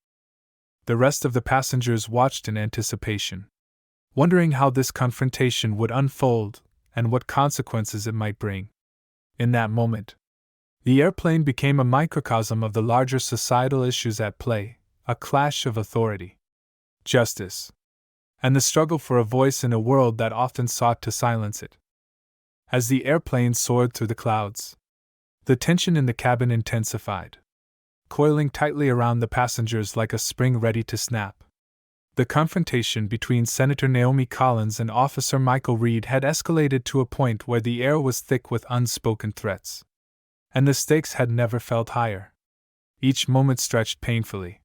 The rest of the passengers watched in anticipation, wondering how this confrontation would unfold and what consequences it might bring. In that moment, the airplane became a microcosm of the larger societal issues at play, a clash of authority, justice, and the struggle for a voice in a world that often sought to silence it. As the airplane soared through the clouds, the tension in the cabin intensified, coiling tightly around the passengers like a spring ready to snap. The confrontation between Senator Naomi Collins and Officer Michael Reed had escalated to a point where the air was thick with unspoken threats, and the stakes had never felt higher. Each moment stretched painfully,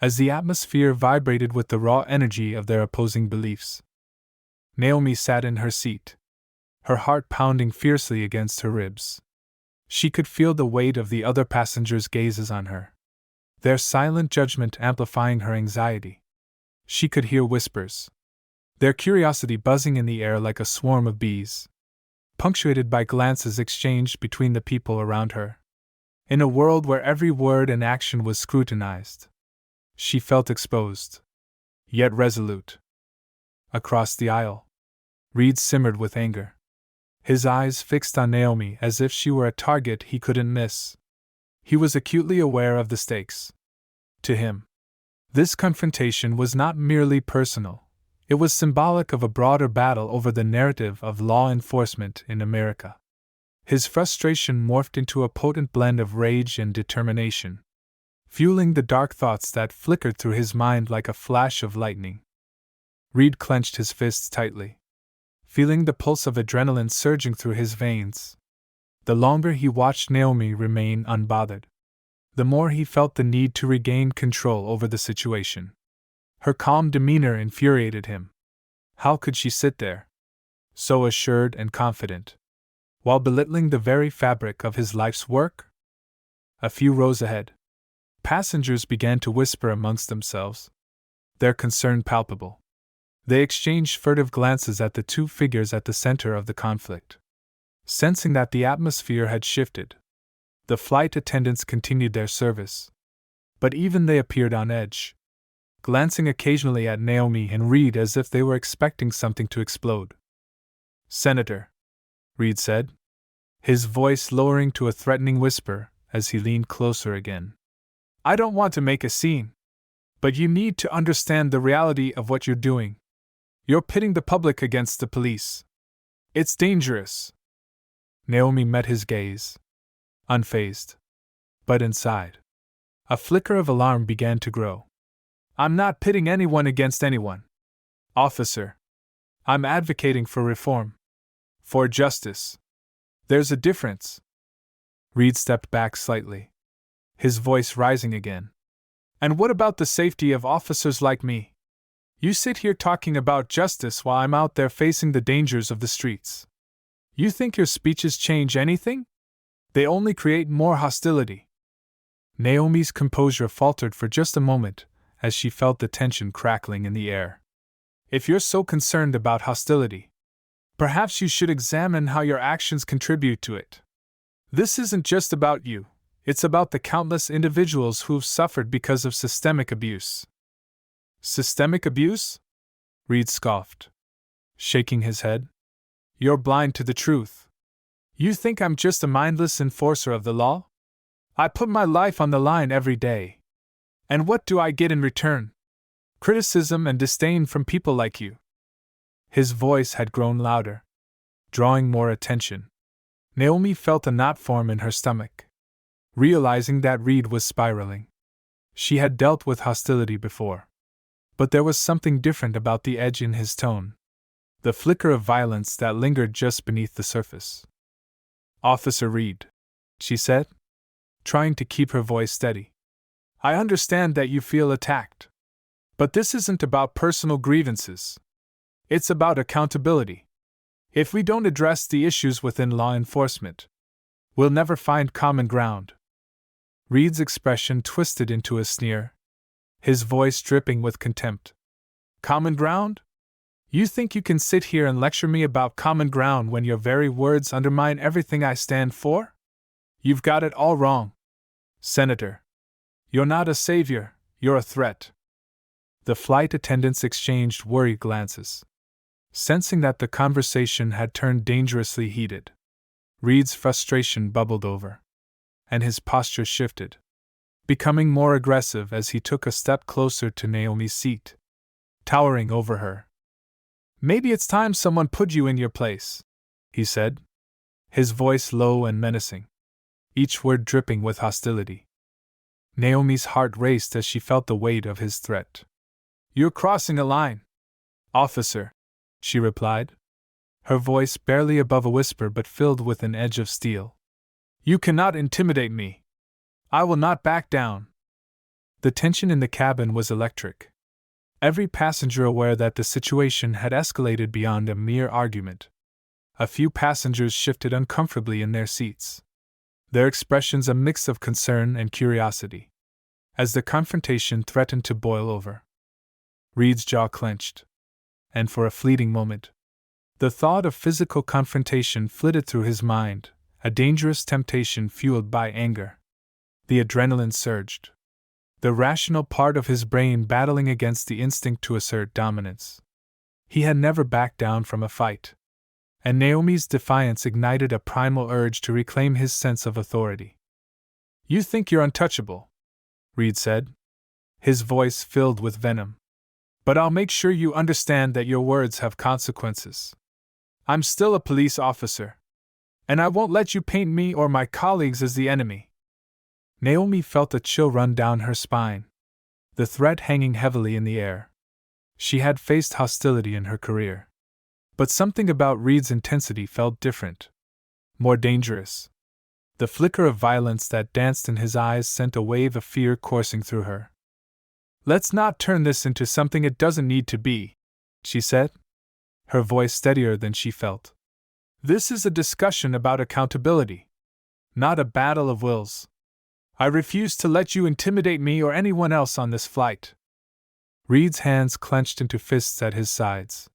as the atmosphere vibrated with the raw energy of their opposing beliefs. Naomi sat in her seat, her heart pounding fiercely against her ribs. She could feel the weight of the other passengers' gazes on her, their silent judgment amplifying her anxiety. She could hear whispers, their curiosity buzzing in the air like a swarm of bees, punctuated by glances exchanged between the people around her. In a world where every word and action was scrutinized, she felt exposed, yet resolute. Across the aisle, Reed simmered with anger, his eyes fixed on Naomi as if she were a target he couldn't miss. He was acutely aware of the stakes. To him, this confrontation was not merely personal, it was symbolic of a broader battle over the narrative of law enforcement in America. His frustration morphed into a potent blend of rage and determination, fueling the dark thoughts that flickered through his mind like a flash of lightning. Reed clenched his fists tightly, feeling the pulse of adrenaline surging through his veins. The longer he watched Naomi remain unbothered, the more he felt the need to regain control over the situation. Her calm demeanor infuriated him. How could she sit there, so assured and confident, while belittling the very fabric of his life's work? A few rows ahead, passengers began to whisper amongst themselves, their concern palpable. They exchanged furtive glances at the two figures at the center of the conflict. Sensing that the atmosphere had shifted, the flight attendants continued their service. But even they appeared on edge, glancing occasionally at Naomi and Reed as if they were expecting something to explode. "Senator," Reed said, his voice lowering to a threatening whisper as he leaned closer again. "I don't want to make a scene, but you need to understand the reality of what you're doing. You're pitting the public against the police. It's dangerous." Naomi met his gaze, unfazed. But inside, a flicker of alarm began to grow. "I'm not pitting anyone against anyone, officer. I'm advocating for reform. For justice. There's a difference." Reed stepped back slightly, his voice rising again. "And what about the safety of officers like me? You sit here talking about justice while I'm out there facing the dangers of the streets. You think your speeches change anything? They only create more hostility." Naomi's composure faltered for just a moment as she felt the tension crackling in the air. "If you're so concerned about hostility, perhaps you should examine how your actions contribute to it. This isn't just about you, it's about the countless individuals who've suffered because of systemic abuse." "Systemic abuse?" Reed scoffed, shaking his head. "You're blind to the truth. You think I'm just a mindless enforcer of the law? I put my life on the line every day. And what do I get in return? Criticism and disdain from people like you." His voice had grown louder, drawing more attention. Naomi felt a knot form in her stomach, realizing that Reed was spiraling. She had dealt with hostility before, but there was something different about the edge in his tone, the flicker of violence that lingered just beneath the surface. "Officer Reed," she said, trying to keep her voice steady, "I understand that you feel attacked. But this isn't about personal grievances. It's about accountability. If we don't address the issues within law enforcement, we'll never find common ground." Reed's expression twisted into a sneer, his voice dripping with contempt. "Common ground? You think you can sit here and lecture me about common ground when your very words undermine everything I stand for? You've got it all wrong. Senator, you're not a savior, you're a threat." The flight attendants exchanged worried glances, sensing that the conversation had turned dangerously heated. Reed's frustration bubbled over, and his posture shifted, becoming more aggressive as he took a step closer to Naomi's seat, towering over her. "Maybe it's time someone put you in your place," he said, his voice low and menacing, each word dripping with hostility. Naomi's heart raced as she felt the weight of his threat. "You're crossing a line, officer," she replied, her voice barely above a whisper but filled with an edge of steel. "You cannot intimidate me. I will not back down." The tension in the cabin was electric, every passenger aware that the situation had escalated beyond a mere argument. A few passengers shifted uncomfortably in their seats, their expressions a mix of concern and curiosity, as the confrontation threatened to boil over. Reed's jaw clenched, and for a fleeting moment, the thought of physical confrontation flitted through his mind, a dangerous temptation fueled by anger. The adrenaline surged, the rational part of his brain battling against the instinct to assert dominance. He had never backed down from a fight, and Naomi's defiance ignited a primal urge to reclaim his sense of authority. "You think you're untouchable," Reed said, his voice filled with venom. "But I'll make sure you understand that your words have consequences. I'm still a police officer, and I won't let you paint me or my colleagues as the enemy." Naomi felt a chill run down her spine, the threat hanging heavily in the air. She had faced hostility in her career, but something about Reed's intensity felt different, more dangerous. The flicker of violence that danced in his eyes sent a wave of fear coursing through her. Let's not turn this into something it doesn't need to be, she said, her voice steadier than she felt. This is a discussion about accountability, not a battle of wills. I refuse to let you intimidate me or anyone else on this flight. Reed's hands clenched into fists at his sides.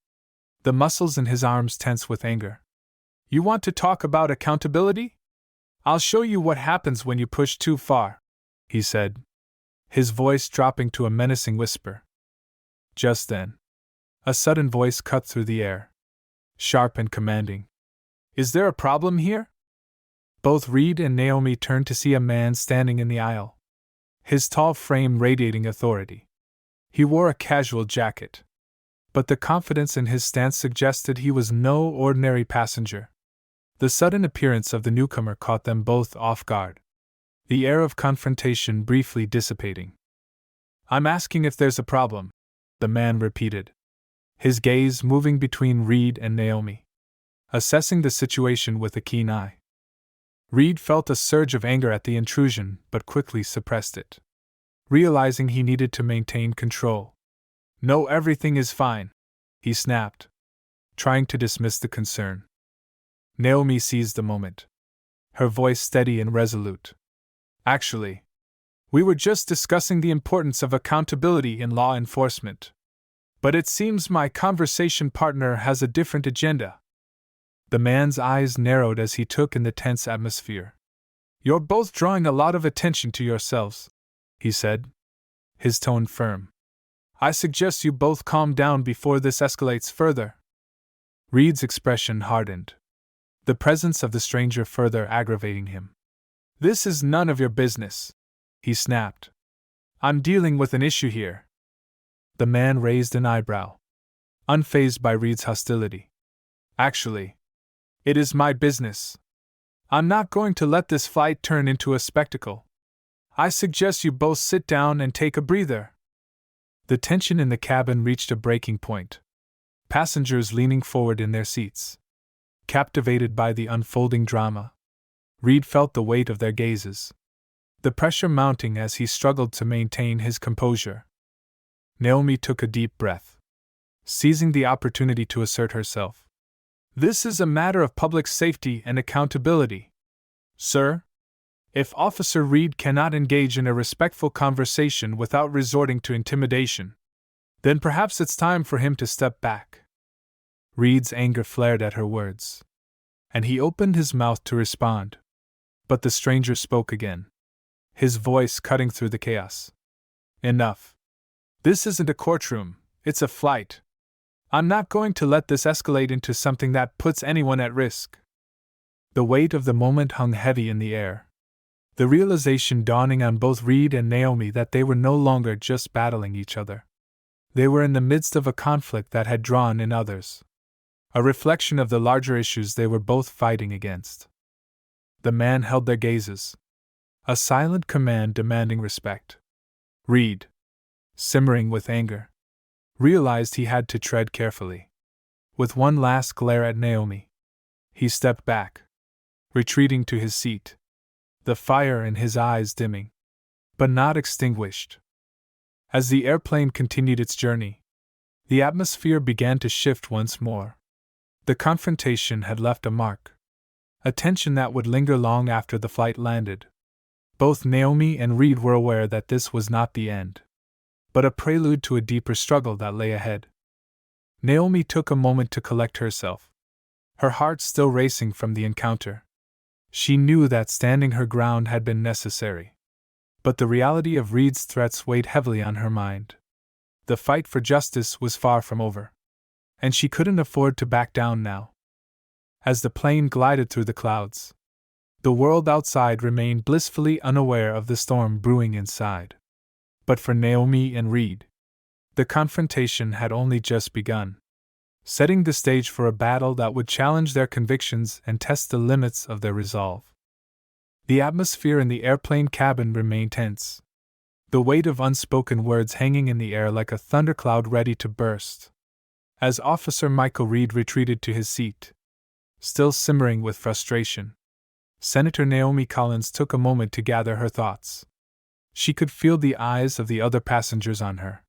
The muscles in his arms tense with anger. You want to talk about accountability? I'll show you what happens when you push too far, he said, his voice dropping to a menacing whisper. Just then, a sudden voice cut through the air, sharp and commanding. Is there a problem here? Both Reed and Naomi turned to see a man standing in the aisle, his tall frame radiating authority. He wore a casual jacket, but the confidence in his stance suggested he was no ordinary passenger. The sudden appearance of the newcomer caught them both off guard, the air of confrontation briefly dissipating. I'm asking if there's a problem, the man repeated, his gaze moving between Reed and Naomi, assessing the situation with a keen eye. Reed felt a surge of anger at the intrusion but quickly suppressed it, realizing he needed to maintain control. No, everything is fine, he snapped, trying to dismiss the concern. Naomi seized the moment, her voice steady and resolute. Actually, we were just discussing the importance of accountability in law enforcement. But it seems my conversation partner has a different agenda. The man's eyes narrowed as he took in the tense atmosphere. You're both drawing a lot of attention to yourselves, he said, his tone firm. I suggest you both calm down before this escalates further. Reed's expression hardened, the presence of the stranger further aggravating him. This is none of your business, he snapped. I'm dealing with an issue here. The man raised an eyebrow, unfazed by Reed's hostility. Actually, it is my business. I'm not going to let this flight turn into a spectacle. I suggest you both sit down and take a breather. The tension in the cabin reached a breaking point, passengers leaning forward in their seats, captivated by the unfolding drama. Reed felt the weight of their gazes, the pressure mounting as he struggled to maintain his composure. Naomi took a deep breath, seizing the opportunity to assert herself. This is a matter of public safety and accountability. Sir, if Officer Reed cannot engage in a respectful conversation without resorting to intimidation, then perhaps it's time for him to step back. Reed's anger flared at her words, and he opened his mouth to respond. But the stranger spoke again, his voice cutting through the chaos. Enough. This isn't a courtroom, it's a flight. I'm not going to let this escalate into something that puts anyone at risk. The weight of the moment hung heavy in the air, the realization dawning on both Reed and Naomi that they were no longer just battling each other. They were in the midst of a conflict that had drawn in others, a reflection of the larger issues they were both fighting against. The man held their gazes, a silent command demanding respect. Reed, simmering with anger, realized he had to tread carefully. With one last glare at Naomi, he stepped back, retreating to his seat, the fire in his eyes dimming, but not extinguished. As the airplane continued its journey, the atmosphere began to shift once more. The confrontation had left a mark, a tension that would linger long after the flight landed. Both Naomi and Reed were aware that this was not the end, but a prelude to a deeper struggle that lay ahead. Naomi took a moment to collect herself, her heart still racing from the encounter. She knew that standing her ground had been necessary, but the reality of Reed's threats weighed heavily on her mind. The fight for justice was far from over, and she couldn't afford to back down now. As the plane glided through the clouds, the world outside remained blissfully unaware of the storm brewing inside. But for Naomi and Reed, the confrontation had only just begun, setting the stage for a battle that would challenge their convictions and test the limits of their resolve. The atmosphere in the airplane cabin remained tense, the weight of unspoken words hanging in the air like a thundercloud ready to burst. As Officer Michael Reed retreated to his seat, still simmering with frustration, Senator Naomi Collins took a moment to gather her thoughts. She could feel the eyes of the other passengers on her,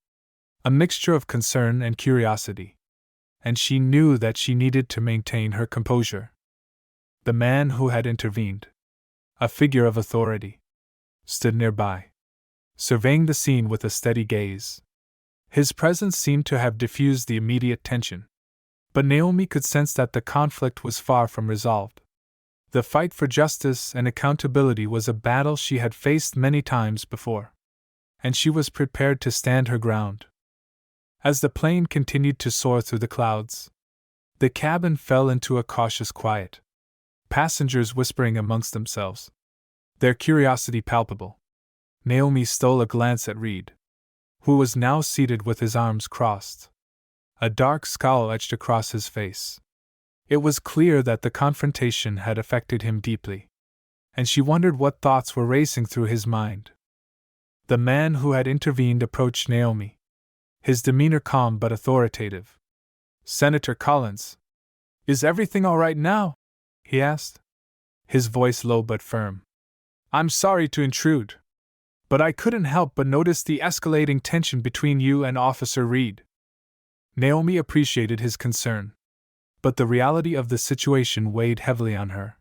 a mixture of concern and curiosity, and she knew that she needed to maintain her composure. The man who had intervened, a figure of authority, stood nearby, surveying the scene with a steady gaze. His presence seemed to have diffused the immediate tension, but Naomi could sense that the conflict was far from resolved. The fight for justice and accountability was a battle she had faced many times before, and she was prepared to stand her ground. As the plane continued to soar through the clouds, the cabin fell into a cautious quiet, passengers whispering amongst themselves, their curiosity palpable. Naomi stole a glance at Reed, who was now seated with his arms crossed. A dark scowl etched across his face. It was clear that the confrontation had affected him deeply, and she wondered what thoughts were racing through his mind. The man who had intervened approached Naomi, his demeanor calm but authoritative. "Senator Collins, is everything all right now?" he asked, his voice low but firm. "I'm sorry to intrude, but I couldn't help but notice the escalating tension between you and Officer Reed." Naomi appreciated his concern, but the reality of the situation weighed heavily on her.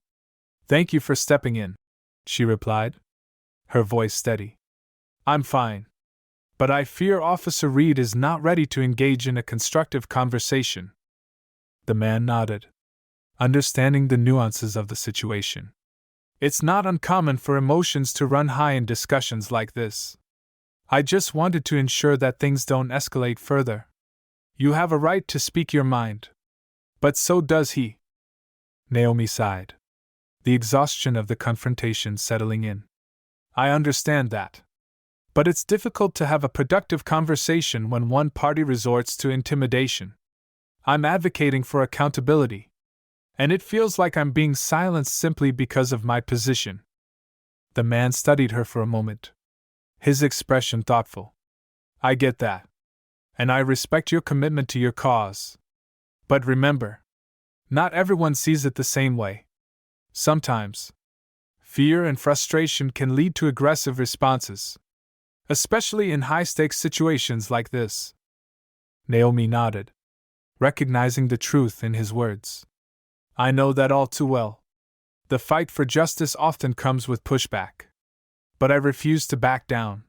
"Thank you for stepping in," she replied, her voice steady. "I'm fine, but I fear Officer Reed is not ready to engage in a constructive conversation." The man nodded, understanding the nuances of the situation. "It's not uncommon for emotions to run high in discussions like this. I just wanted to ensure that things don't escalate further. You have a right to speak your mind. But so does he." Naomi sighed, the exhaustion of the confrontation settling in. "I understand that. But it's difficult to have a productive conversation when one party resorts to intimidation. I'm advocating for accountability, and it feels like I'm being silenced simply because of my position." The man studied her for a moment, his expression thoughtful. "I get that, and I respect your commitment to your cause. But remember, not everyone sees it the same way. Sometimes, fear and frustration can lead to aggressive responses, especially in high-stakes situations like this." Naomi nodded, recognizing the truth in his words. "I know that all too well. The fight for justice often comes with pushback. But I refuse to back down.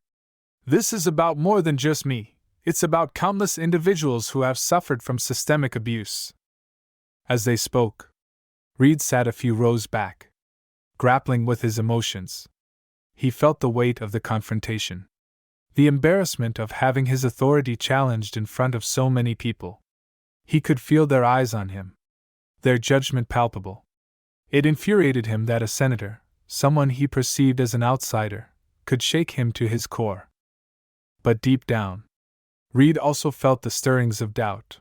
This is about more than just me. It's about countless individuals who have suffered from systemic abuse." As they spoke, Reed sat a few rows back, grappling with his emotions. He felt the weight of the confrontation, the embarrassment of having his authority challenged in front of so many people. He could feel their eyes on him, their judgment palpable. It infuriated him that a senator, someone he perceived as an outsider, could shake him to his core. But deep down, Reed also felt the stirrings of doubt.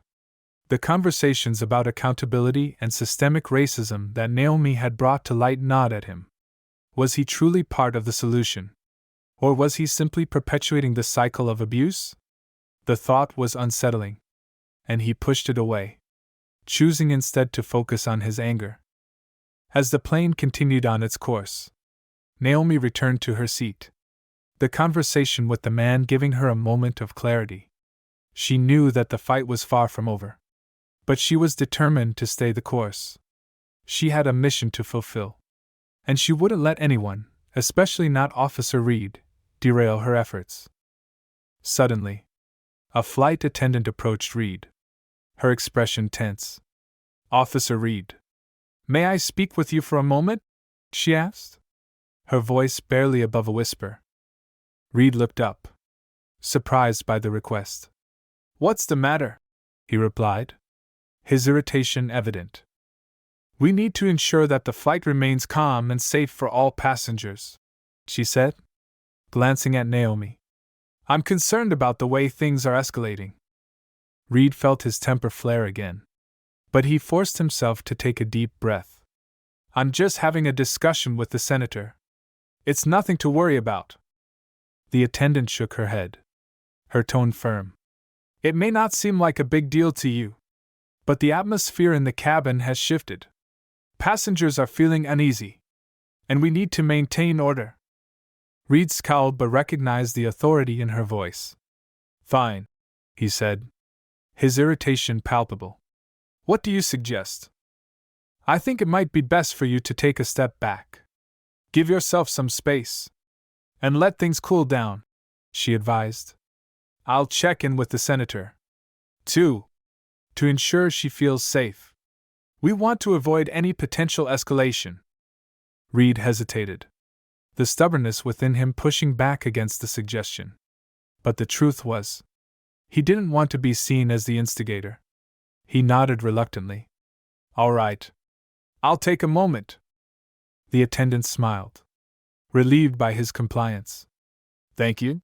The conversations about accountability and systemic racism that Naomi had brought to light gnawed at him. Was he truly part of the solution? Or was he simply perpetuating the cycle of abuse? The thought was unsettling, and he pushed it away, choosing instead to focus on his anger. As the plane continued on its course, Naomi returned to her seat, the conversation with the man giving her a moment of clarity. She knew that the fight was far from over, but she was determined to stay the course. She had a mission to fulfill, and she wouldn't let anyone, especially not Officer Reed, derail her efforts. Suddenly, a flight attendant approached Reed, her expression tense. "Officer Reed, may I speak with you for a moment?" she asked, her voice barely above a whisper. Reed looked up, surprised by the request. "What's the matter?" he replied, his irritation evident. "We need to ensure that the flight remains calm and safe for all passengers," she said, glancing at Naomi. "I'm concerned about the way things are escalating." Reed felt his temper flare again, but he forced himself to take a deep breath. "I'm just having a discussion with the senator. It's nothing to worry about." The attendant shook her head, her tone firm. "It may not seem like a big deal to you, but the atmosphere in the cabin has shifted. Passengers are feeling uneasy, and we need to maintain order." Reed scowled but recognized the authority in her voice. Fine, he said, his irritation palpable. What do you suggest? I think it might be best for you to take a step back. Give yourself some space. And let things cool down, she advised. I'll check in with the senator. 2. To ensure she feels safe. We want to avoid any potential escalation. Reed hesitated, the stubbornness within him pushing back against the suggestion. But the truth was, he didn't want to be seen as the instigator. He nodded reluctantly. All right. I'll take a moment. The attendant smiled, relieved by his compliance. Thank you,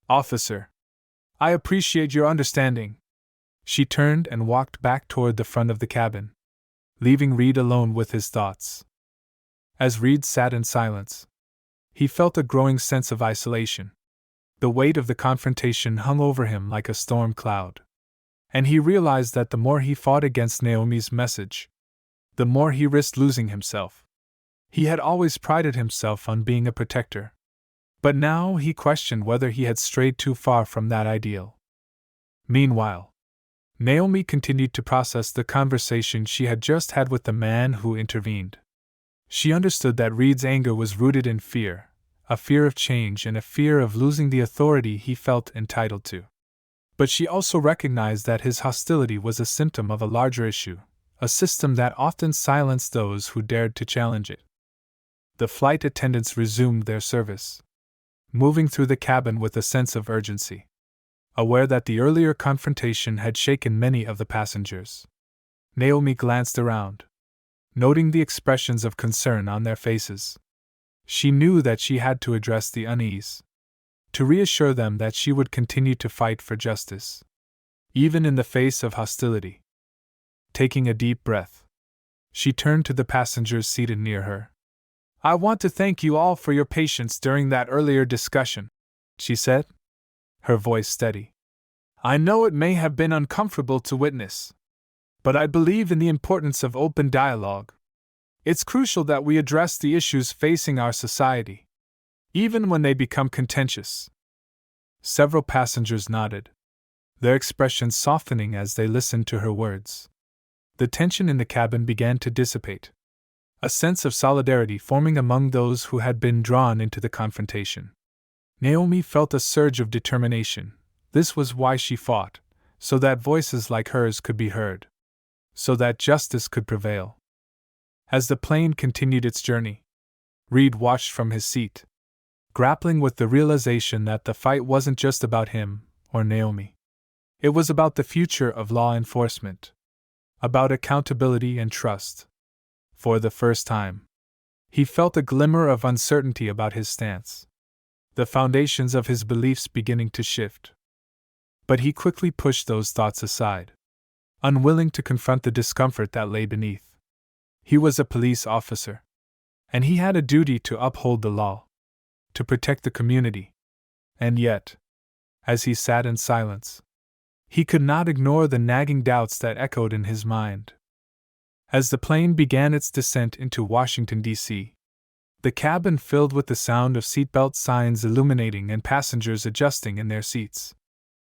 officer. I appreciate your understanding. She turned and walked back toward the front of the cabin, leaving Reed alone with his thoughts. As Reed sat in silence, he felt a growing sense of isolation. The weight of the confrontation hung over him like a storm cloud. And he realized that the more he fought against Naomi's message, the more he risked losing himself. He had always prided himself on being a protector. But now he questioned whether he had strayed too far from that ideal. Meanwhile, Naomi continued to process the conversation she had just had with the man who intervened. She understood that Reed's anger was rooted in fear, a fear of change and a fear of losing the authority he felt entitled to. But she also recognized that his hostility was a symptom of a larger issue, a system that often silenced those who dared to challenge it. The flight attendants resumed their service, moving through the cabin with a sense of urgency, aware that the earlier confrontation had shaken many of the passengers. Naomi glanced around, noting the expressions of concern on their faces. She knew that she had to address the unease, to reassure them that she would continue to fight for justice, even in the face of hostility. Taking a deep breath, she turned to the passengers seated near her. I want to thank you all for your patience during that earlier discussion, she said, her voice steady. I know it may have been uncomfortable to witness, but I believe in the importance of open dialogue. It's crucial that we address the issues facing our society, even when they become contentious. Several passengers nodded, their expressions softening as they listened to her words. The tension in the cabin began to dissipate, a sense of solidarity forming among those who had been drawn into the confrontation. Naomi felt a surge of determination. This was why she fought, so that voices like hers could be heard, so that justice could prevail. As the plane continued its journey, Reed watched from his seat, grappling with the realization that the fight wasn't just about him or Naomi. It was about the future of law enforcement, about accountability and trust. For the first time, he felt a glimmer of uncertainty about his stance, the foundations of his beliefs beginning to shift. But he quickly pushed those thoughts aside, unwilling to confront the discomfort that lay beneath. He was a police officer, and he had a duty to uphold the law, to protect the community. And yet, as he sat in silence, he could not ignore the nagging doubts that echoed in his mind. As the plane began its descent into Washington, D.C., the cabin filled with the sound of seatbelt signs illuminating and passengers adjusting in their seats.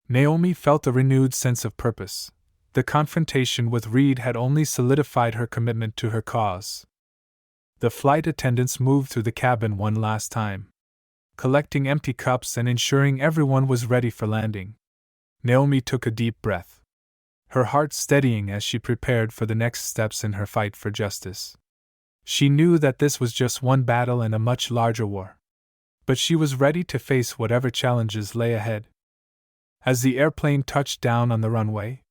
Naomi felt a renewed sense of purpose. The confrontation with Reed had only solidified her commitment to her cause. The flight attendants moved through the cabin one last time, collecting empty cups and ensuring everyone was ready for landing. Naomi took a deep breath, her heart steadying as she prepared for the next steps in her fight for justice. She knew that this was just one battle in a much larger war, but she was ready to face whatever challenges lay ahead. As the airplane touched down on the runway,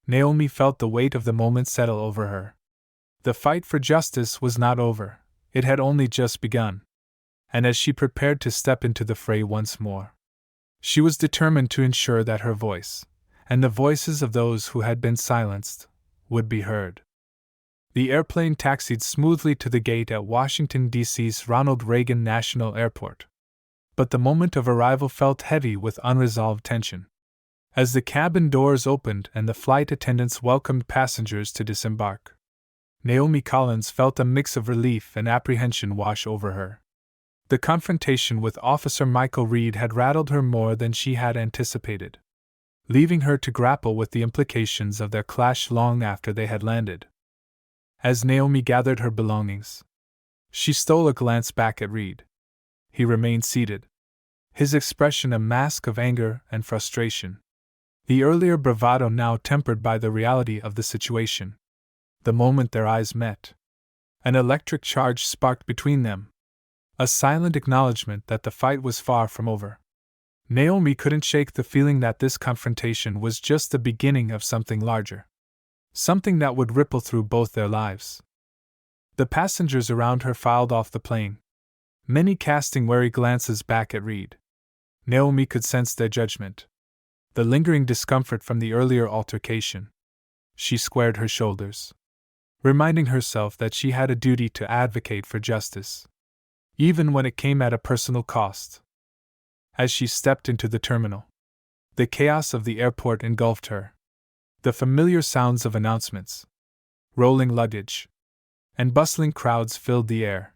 Naomi felt the weight of the moment settle over her. The fight for justice was not over, it had only just begun. And as she prepared to step into the fray once more, she was determined to ensure that her voice, and the voices of those who had been silenced, would be heard. The airplane taxied smoothly to the gate at Washington, D.C.'s Ronald Reagan National Airport. But the moment of arrival felt heavy with unresolved tension. As the cabin doors opened and the flight attendants welcomed passengers to disembark, Naomi Collins felt a mix of relief and apprehension wash over her. The confrontation with Officer Michael Reed had rattled her more than she had anticipated, leaving her to grapple with the implications of their clash long after they had landed. As Naomi gathered her belongings, she stole a glance back at Reed. He remained seated, his expression a mask of anger and frustration, the earlier bravado now tempered by the reality of the situation. The moment their eyes met, an electric charge sparked between them, a silent acknowledgement that the fight was far from over. Naomi couldn't shake the feeling that this confrontation was just the beginning of something larger, something that would ripple through both their lives. The passengers around her filed off the plane, many casting wary glances back at Reed. Naomi could sense their judgment, the lingering discomfort from the earlier altercation. She squared her shoulders, reminding herself that she had a duty to advocate for justice, even when it came at a personal cost. As she stepped into the terminal, the chaos of the airport engulfed her. The familiar sounds of announcements, rolling luggage, and bustling crowds filled the air.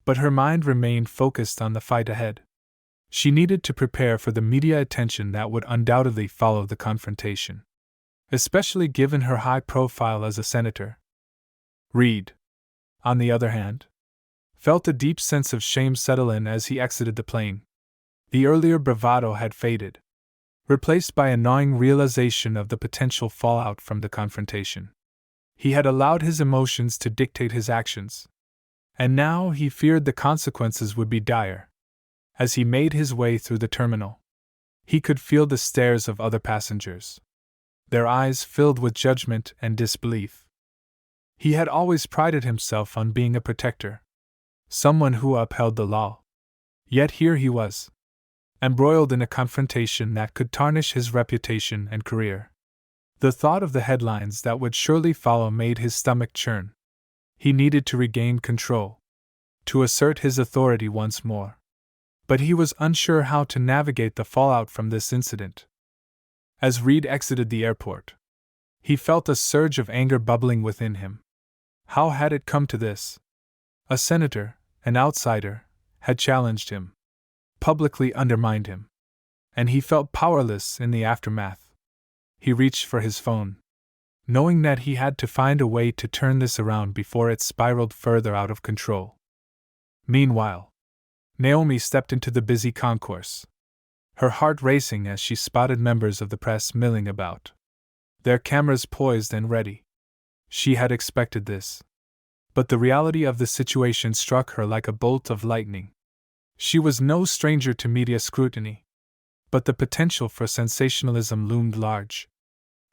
But her mind remained focused on the fight ahead. She needed to prepare for the media attention that would undoubtedly follow the confrontation, especially given her high profile as a senator. Reed, on the other hand, felt a deep sense of shame settle in as he exited the plane. The earlier bravado had faded, replaced by a gnawing realization of the potential fallout from the confrontation. He had allowed his emotions to dictate his actions, and now he feared the consequences would be dire. As he made his way through the terminal, he could feel the stares of other passengers, their eyes filled with judgment and disbelief. He had always prided himself on being a protector, someone who upheld the law. Yet here he was, embroiled in a confrontation that could tarnish his reputation and career. The thought of the headlines that would surely follow made his stomach churn. He needed to regain control, to assert his authority once more. But he was unsure how to navigate the fallout from this incident. As Reed exited the airport, he felt a surge of anger bubbling within him. How had it come to this? A senator, an outsider, had challenged him, publicly undermined him, and he felt powerless in the aftermath. He reached for his phone, knowing that he had to find a way to turn this around before it spiraled further out of control. Meanwhile, Naomi stepped into the busy concourse, her heart racing as she spotted members of the press milling about, their cameras poised and ready. She had expected this, but the reality of the situation struck her like a bolt of lightning. She was no stranger to media scrutiny, but the potential for sensationalism loomed large,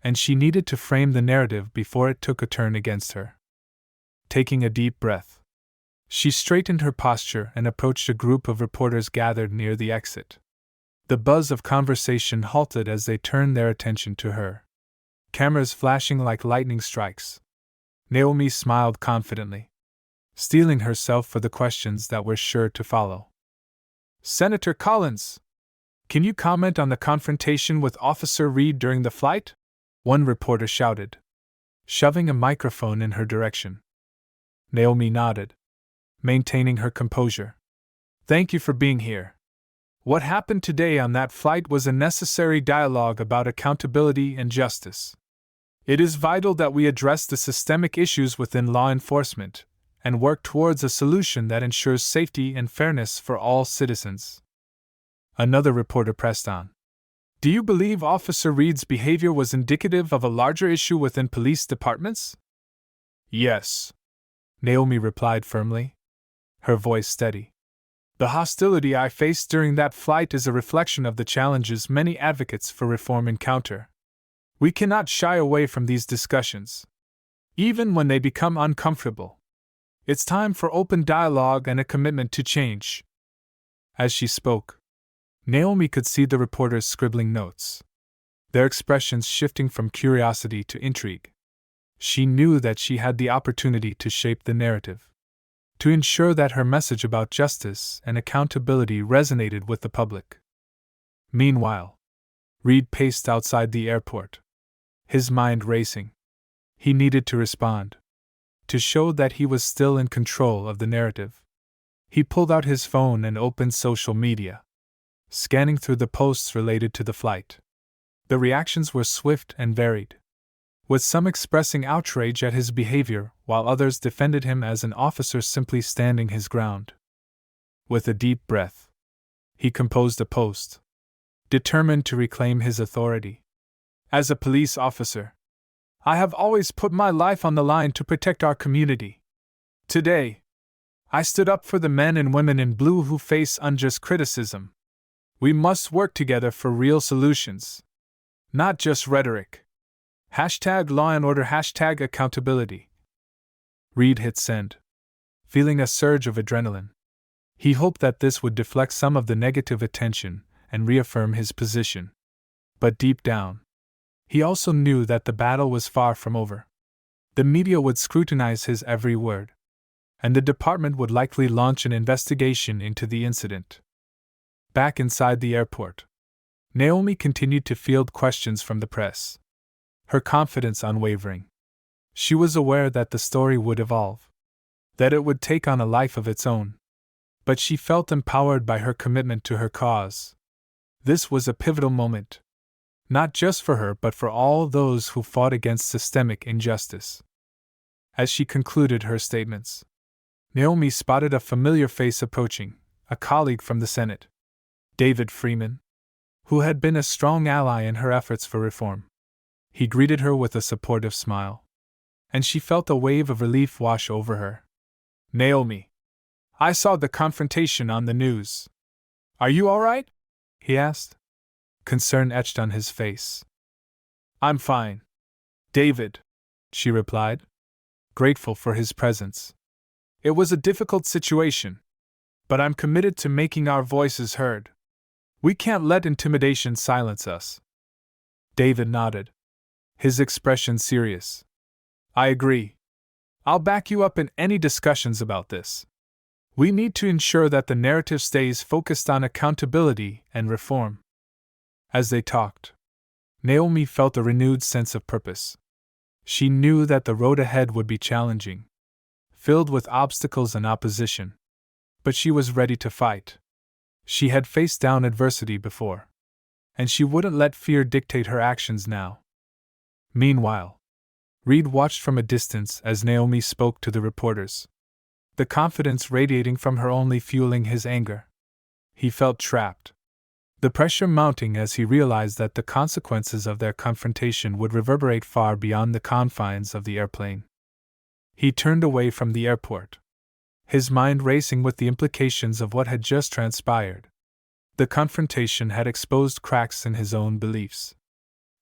and she needed to frame the narrative before it took a turn against her. Taking a deep breath, she straightened her posture and approached a group of reporters gathered near the exit. The buzz of conversation halted as they turned their attention to her, cameras flashing like lightning strikes. Naomi smiled confidently, steeling herself for the questions that were sure to follow. "Senator Collins, can you comment on the confrontation with Officer Reed during the flight?" one reporter shouted, shoving a microphone in her direction. Naomi nodded, maintaining her composure. "Thank you for being here. What happened today on that flight was a necessary dialogue about accountability and justice. It is vital that we address the systemic issues within law enforcement and work towards a solution that ensures safety and fairness for all citizens." Another reporter pressed on. "Do you believe Officer Reed's behavior was indicative of a larger issue within police departments?" "Yes," Naomi replied firmly, her voice steady. "The hostility I faced during that flight is a reflection of the challenges many advocates for reform encounter. We cannot shy away from these discussions, even when they become uncomfortable. It's time for open dialogue and a commitment to change." As she spoke, Naomi could see the reporters scribbling notes, their expressions shifting from curiosity to intrigue. She knew that she had the opportunity to shape the narrative, to ensure that her message about justice and accountability resonated with the public. Meanwhile, Reed paced outside the airport, his mind racing. He needed to respond, to show that he was still in control of the narrative. He pulled out his phone and opened social media, scanning through the posts related to the flight. The reactions were swift and varied, with some expressing outrage at his behavior, while others defended him as an officer simply standing his ground. With a deep breath, he composed a post, determined to reclaim his authority. As a police officer, I have always put my life on the line to protect our community. Today, I stood up for the men and women in blue who face unjust criticism. We must work together for real solutions, not just rhetoric. #Law and Order, #accountability. Reed hit send, feeling a surge of adrenaline. He hoped that this would deflect some of the negative attention and reaffirm his position. But deep down, he also knew that the battle was far from over. The media would scrutinize his every word, and the department would likely launch an investigation into the incident. Back inside the airport, Naomi continued to field questions from the press, her confidence unwavering. She was aware that the story would evolve, that it would take on a life of its own. But she felt empowered by her commitment to her cause. This was a pivotal moment, not just for her but for all those who fought against systemic injustice. As she concluded her statements, Naomi spotted a familiar face approaching, a colleague from the Senate, David Freeman, who had been a strong ally in her efforts for reform. He greeted her with a supportive smile, and she felt a wave of relief wash over her. "Naomi, I saw the confrontation on the news. Are you all right?" he asked, concern etched on his face. "I'm fine, David," she replied, grateful for his presence. "It was a difficult situation, but I'm committed to making our voices heard. We can't let intimidation silence us." David nodded, his expression serious. "I agree. I'll back you up in any discussions about this. We need to ensure that the narrative stays focused on accountability and reform." As they talked, Naomi felt a renewed sense of purpose. She knew that the road ahead would be challenging, filled with obstacles and opposition. But she was ready to fight. She had faced down adversity before, and she wouldn't let fear dictate her actions now. Meanwhile, Reed watched from a distance as Naomi spoke to the reporters, the confidence radiating from her only fueling his anger. He felt trapped, the pressure mounting as he realized that the consequences of their confrontation would reverberate far beyond the confines of the airplane. He turned away from the airport, his mind racing with the implications of what had just transpired. The confrontation had exposed cracks in his own beliefs,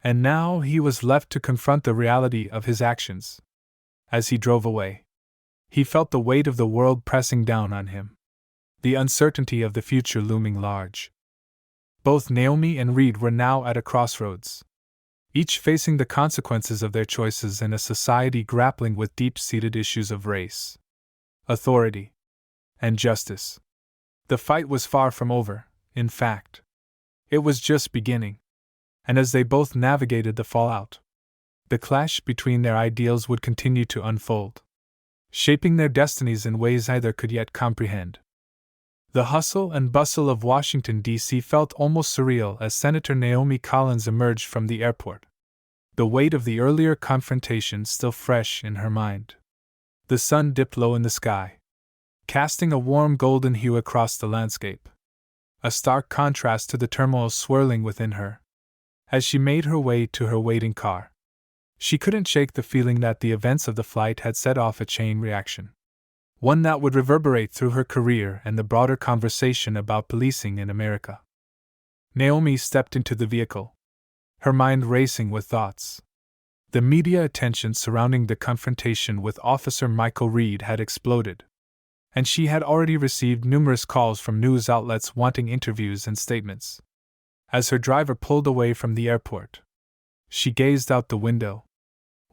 and now he was left to confront the reality of his actions. As he drove away, he felt the weight of the world pressing down on him, the uncertainty of the future looming large. Both Naomi and Reed were now at a crossroads, each facing the consequences of their choices in a society grappling with deep-seated issues of race, authority, and justice. The fight was far from over, in fact. It was just beginning, and as they both navigated the fallout, the clash between their ideals would continue to unfold, shaping their destinies in ways neither could yet comprehend. The hustle and bustle of Washington, D.C. felt almost surreal as Senator Naomi Collins emerged from the airport, the weight of the earlier confrontation still fresh in her mind. The sun dipped low in the sky, casting a warm golden hue across the landscape, a stark contrast to the turmoil swirling within her. As she made her way to her waiting car, she couldn't shake the feeling that the events of the flight had set off a chain reaction, one that would reverberate through her career and the broader conversation about policing in America. Naomi stepped into the vehicle, her mind racing with thoughts. The media attention surrounding the confrontation with Officer Michael Reed had exploded, and she had already received numerous calls from news outlets wanting interviews and statements. As her driver pulled away from the airport, she gazed out the window,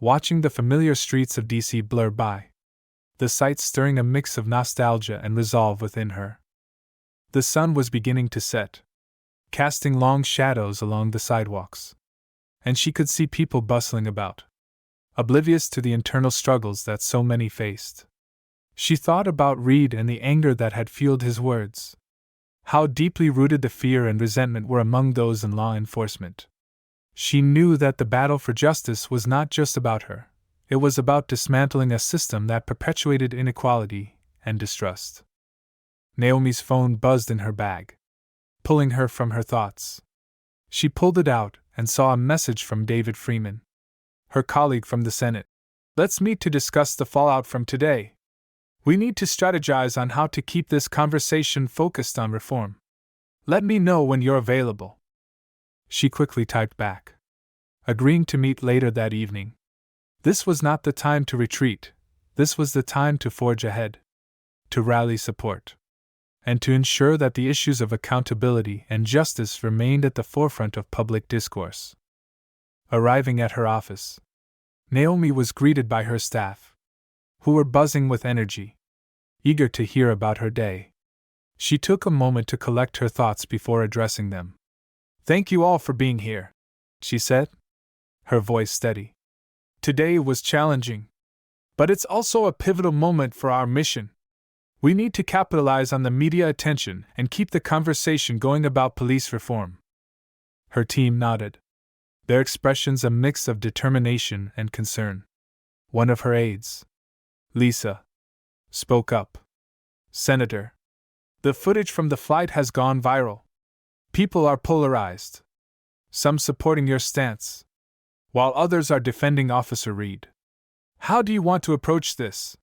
watching the familiar streets of D.C. blur by, the sight stirring a mix of nostalgia and resolve within her. The sun was beginning to set, casting long shadows along the sidewalks, and she could see people bustling about, oblivious to the internal struggles that so many faced. She thought about Reed and the anger that had fueled his words. How deeply rooted the fear and resentment were among those in law enforcement. She knew that the battle for justice was not just about her, it was about dismantling a system that perpetuated inequality and distrust. Naomi's phone buzzed in her bag, pulling her from her thoughts. She pulled it out and saw a message from David Freeman, her colleague from the Senate. "Let's meet to discuss the fallout from today. We need to strategize on how to keep this conversation focused on reform. Let me know when you're available." She quickly typed back, agreeing to meet later that evening. This was not the time to retreat, this was the time to forge ahead, to rally support, and to ensure that the issues of accountability and justice remained at the forefront of public discourse. Arriving at her office, Naomi was greeted by her staff, who were buzzing with energy, eager to hear about her day. She took a moment to collect her thoughts before addressing them. "Thank you all for being here," she said, her voice steady. "Today was challenging, but it's also a pivotal moment for our mission. We need to capitalize on the media attention and keep the conversation going about police reform." Her team nodded, their expressions a mix of determination and concern. One of her aides, Lisa, spoke up. "Senator, the footage from the flight has gone viral. People are polarized, some supporting your stance, while others are defending Officer Reed. How do you want to approach this?"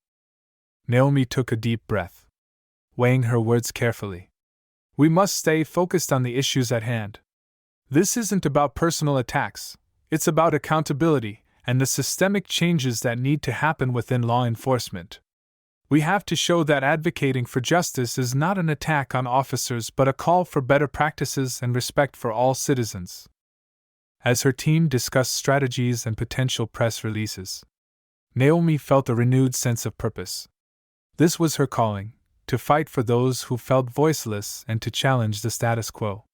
Naomi took a deep breath, weighing her words carefully. "We must stay focused on the issues at hand. This isn't about personal attacks, it's about accountability and the systemic changes that need to happen within law enforcement. We have to show that advocating for justice is not an attack on officers but a call for better practices and respect for all citizens." As her team discussed strategies and potential press releases, Naomi felt a renewed sense of purpose. This was her calling, to fight for those who felt voiceless and to challenge the status quo.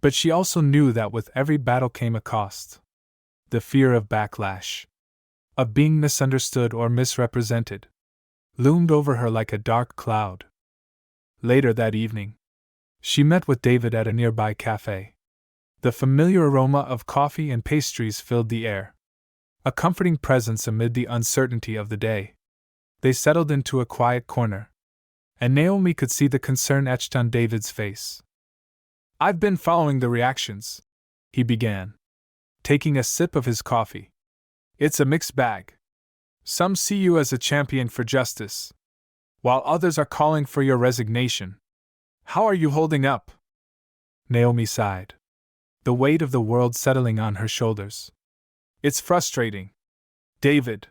But she also knew that with every battle came a cost. The fear of backlash, of being misunderstood or misrepresented, loomed over her like a dark cloud. Later that evening, she met with David at a nearby cafe. The familiar aroma of coffee and pastries filled the air, a comforting presence amid the uncertainty of the day. They settled into a quiet corner, and Naomi could see the concern etched on David's face. "I've been following the reactions," he began, taking a sip of his coffee. "It's a mixed bag. Some see you as a champion for justice, while others are calling for your resignation. How are you holding up?" Naomi sighed, the weight of the world settling on her shoulders. "It's frustrating, David.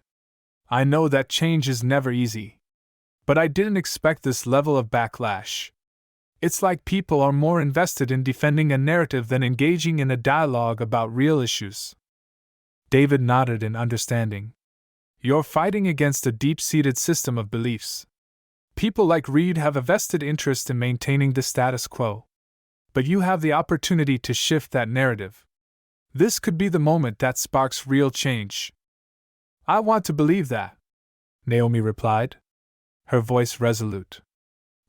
I know that change is never easy. But I didn't expect this level of backlash. It's like people are more invested in defending a narrative than engaging in a dialogue about real issues." David nodded in understanding. "You're fighting against a deep-seated system of beliefs. People like Reed have a vested interest in maintaining the status quo. But you have the opportunity to shift that narrative. This could be the moment that sparks real change." "I want to believe that," Naomi replied, her voice resolute.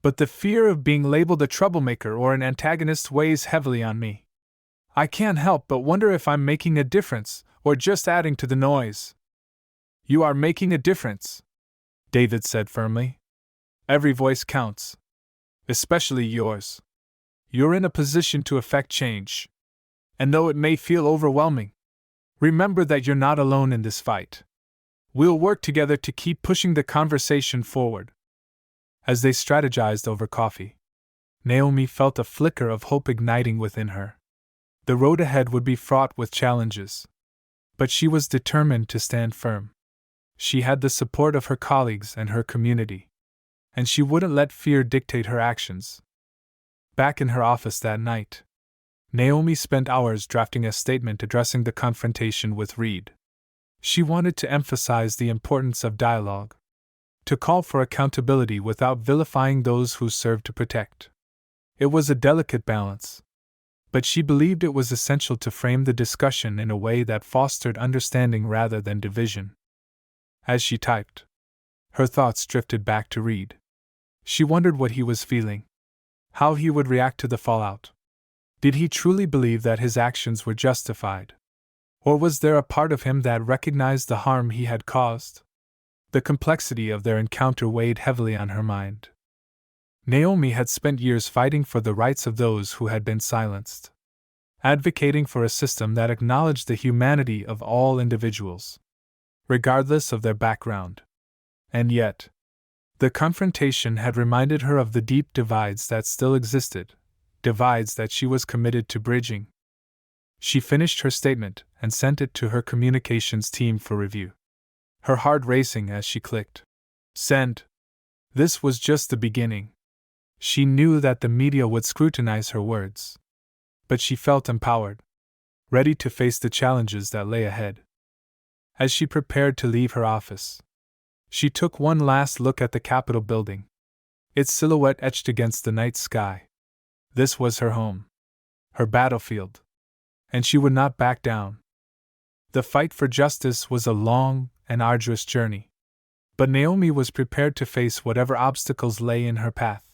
"But the fear of being labeled a troublemaker or an antagonist weighs heavily on me. I can't help but wonder if I'm making a difference or just adding to the noise." "You are making a difference," David said firmly. "Every voice counts, especially yours. You're in a position to affect change. And though it may feel overwhelming, remember that you're not alone in this fight. We'll work together to keep pushing the conversation forward." As they strategized over coffee, Naomi felt a flicker of hope igniting within her. The road ahead would be fraught with challenges, but she was determined to stand firm. She had the support of her colleagues and her community, and she wouldn't let fear dictate her actions. Back in her office that night, Naomi spent hours drafting a statement addressing the confrontation with Reed. She wanted to emphasize the importance of dialogue, to call for accountability without vilifying those who serve to protect. It was a delicate balance, but she believed it was essential to frame the discussion in a way that fostered understanding rather than division. As she typed, Her thoughts drifted back to Reed. She wondered what he was feeling, how he would react to the fallout. Did he truly believe that his actions were justified? Or was there a part of him that recognized the harm he had caused? The complexity of their encounter weighed heavily on her mind. Naomi had spent years fighting for the rights of those who had been silenced, advocating for a system that acknowledged the humanity of all individuals, regardless of their background. And yet, the confrontation had reminded her of the deep divides that still existed, divides that she was committed to bridging. She finished her statement and sent it to her communications team for review, her heart racing as she clicked send. This was just the beginning. She knew that the media would scrutinize her words, but she felt empowered, ready to face the challenges that lay ahead. As she prepared to leave her office, she took one last look at the Capitol building, its silhouette etched against the night sky. This was her home, her battlefield, and she would not back down. The fight for justice was a long and arduous journey, but Naomi was prepared to face whatever obstacles lay in her path.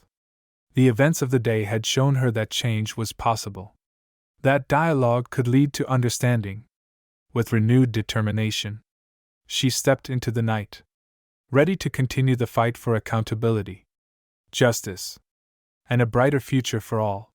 The events of the day had shown her that change was possible, that dialogue could lead to understanding. With renewed determination, she stepped into the night, ready to continue the fight for accountability, justice, and a brighter future for all.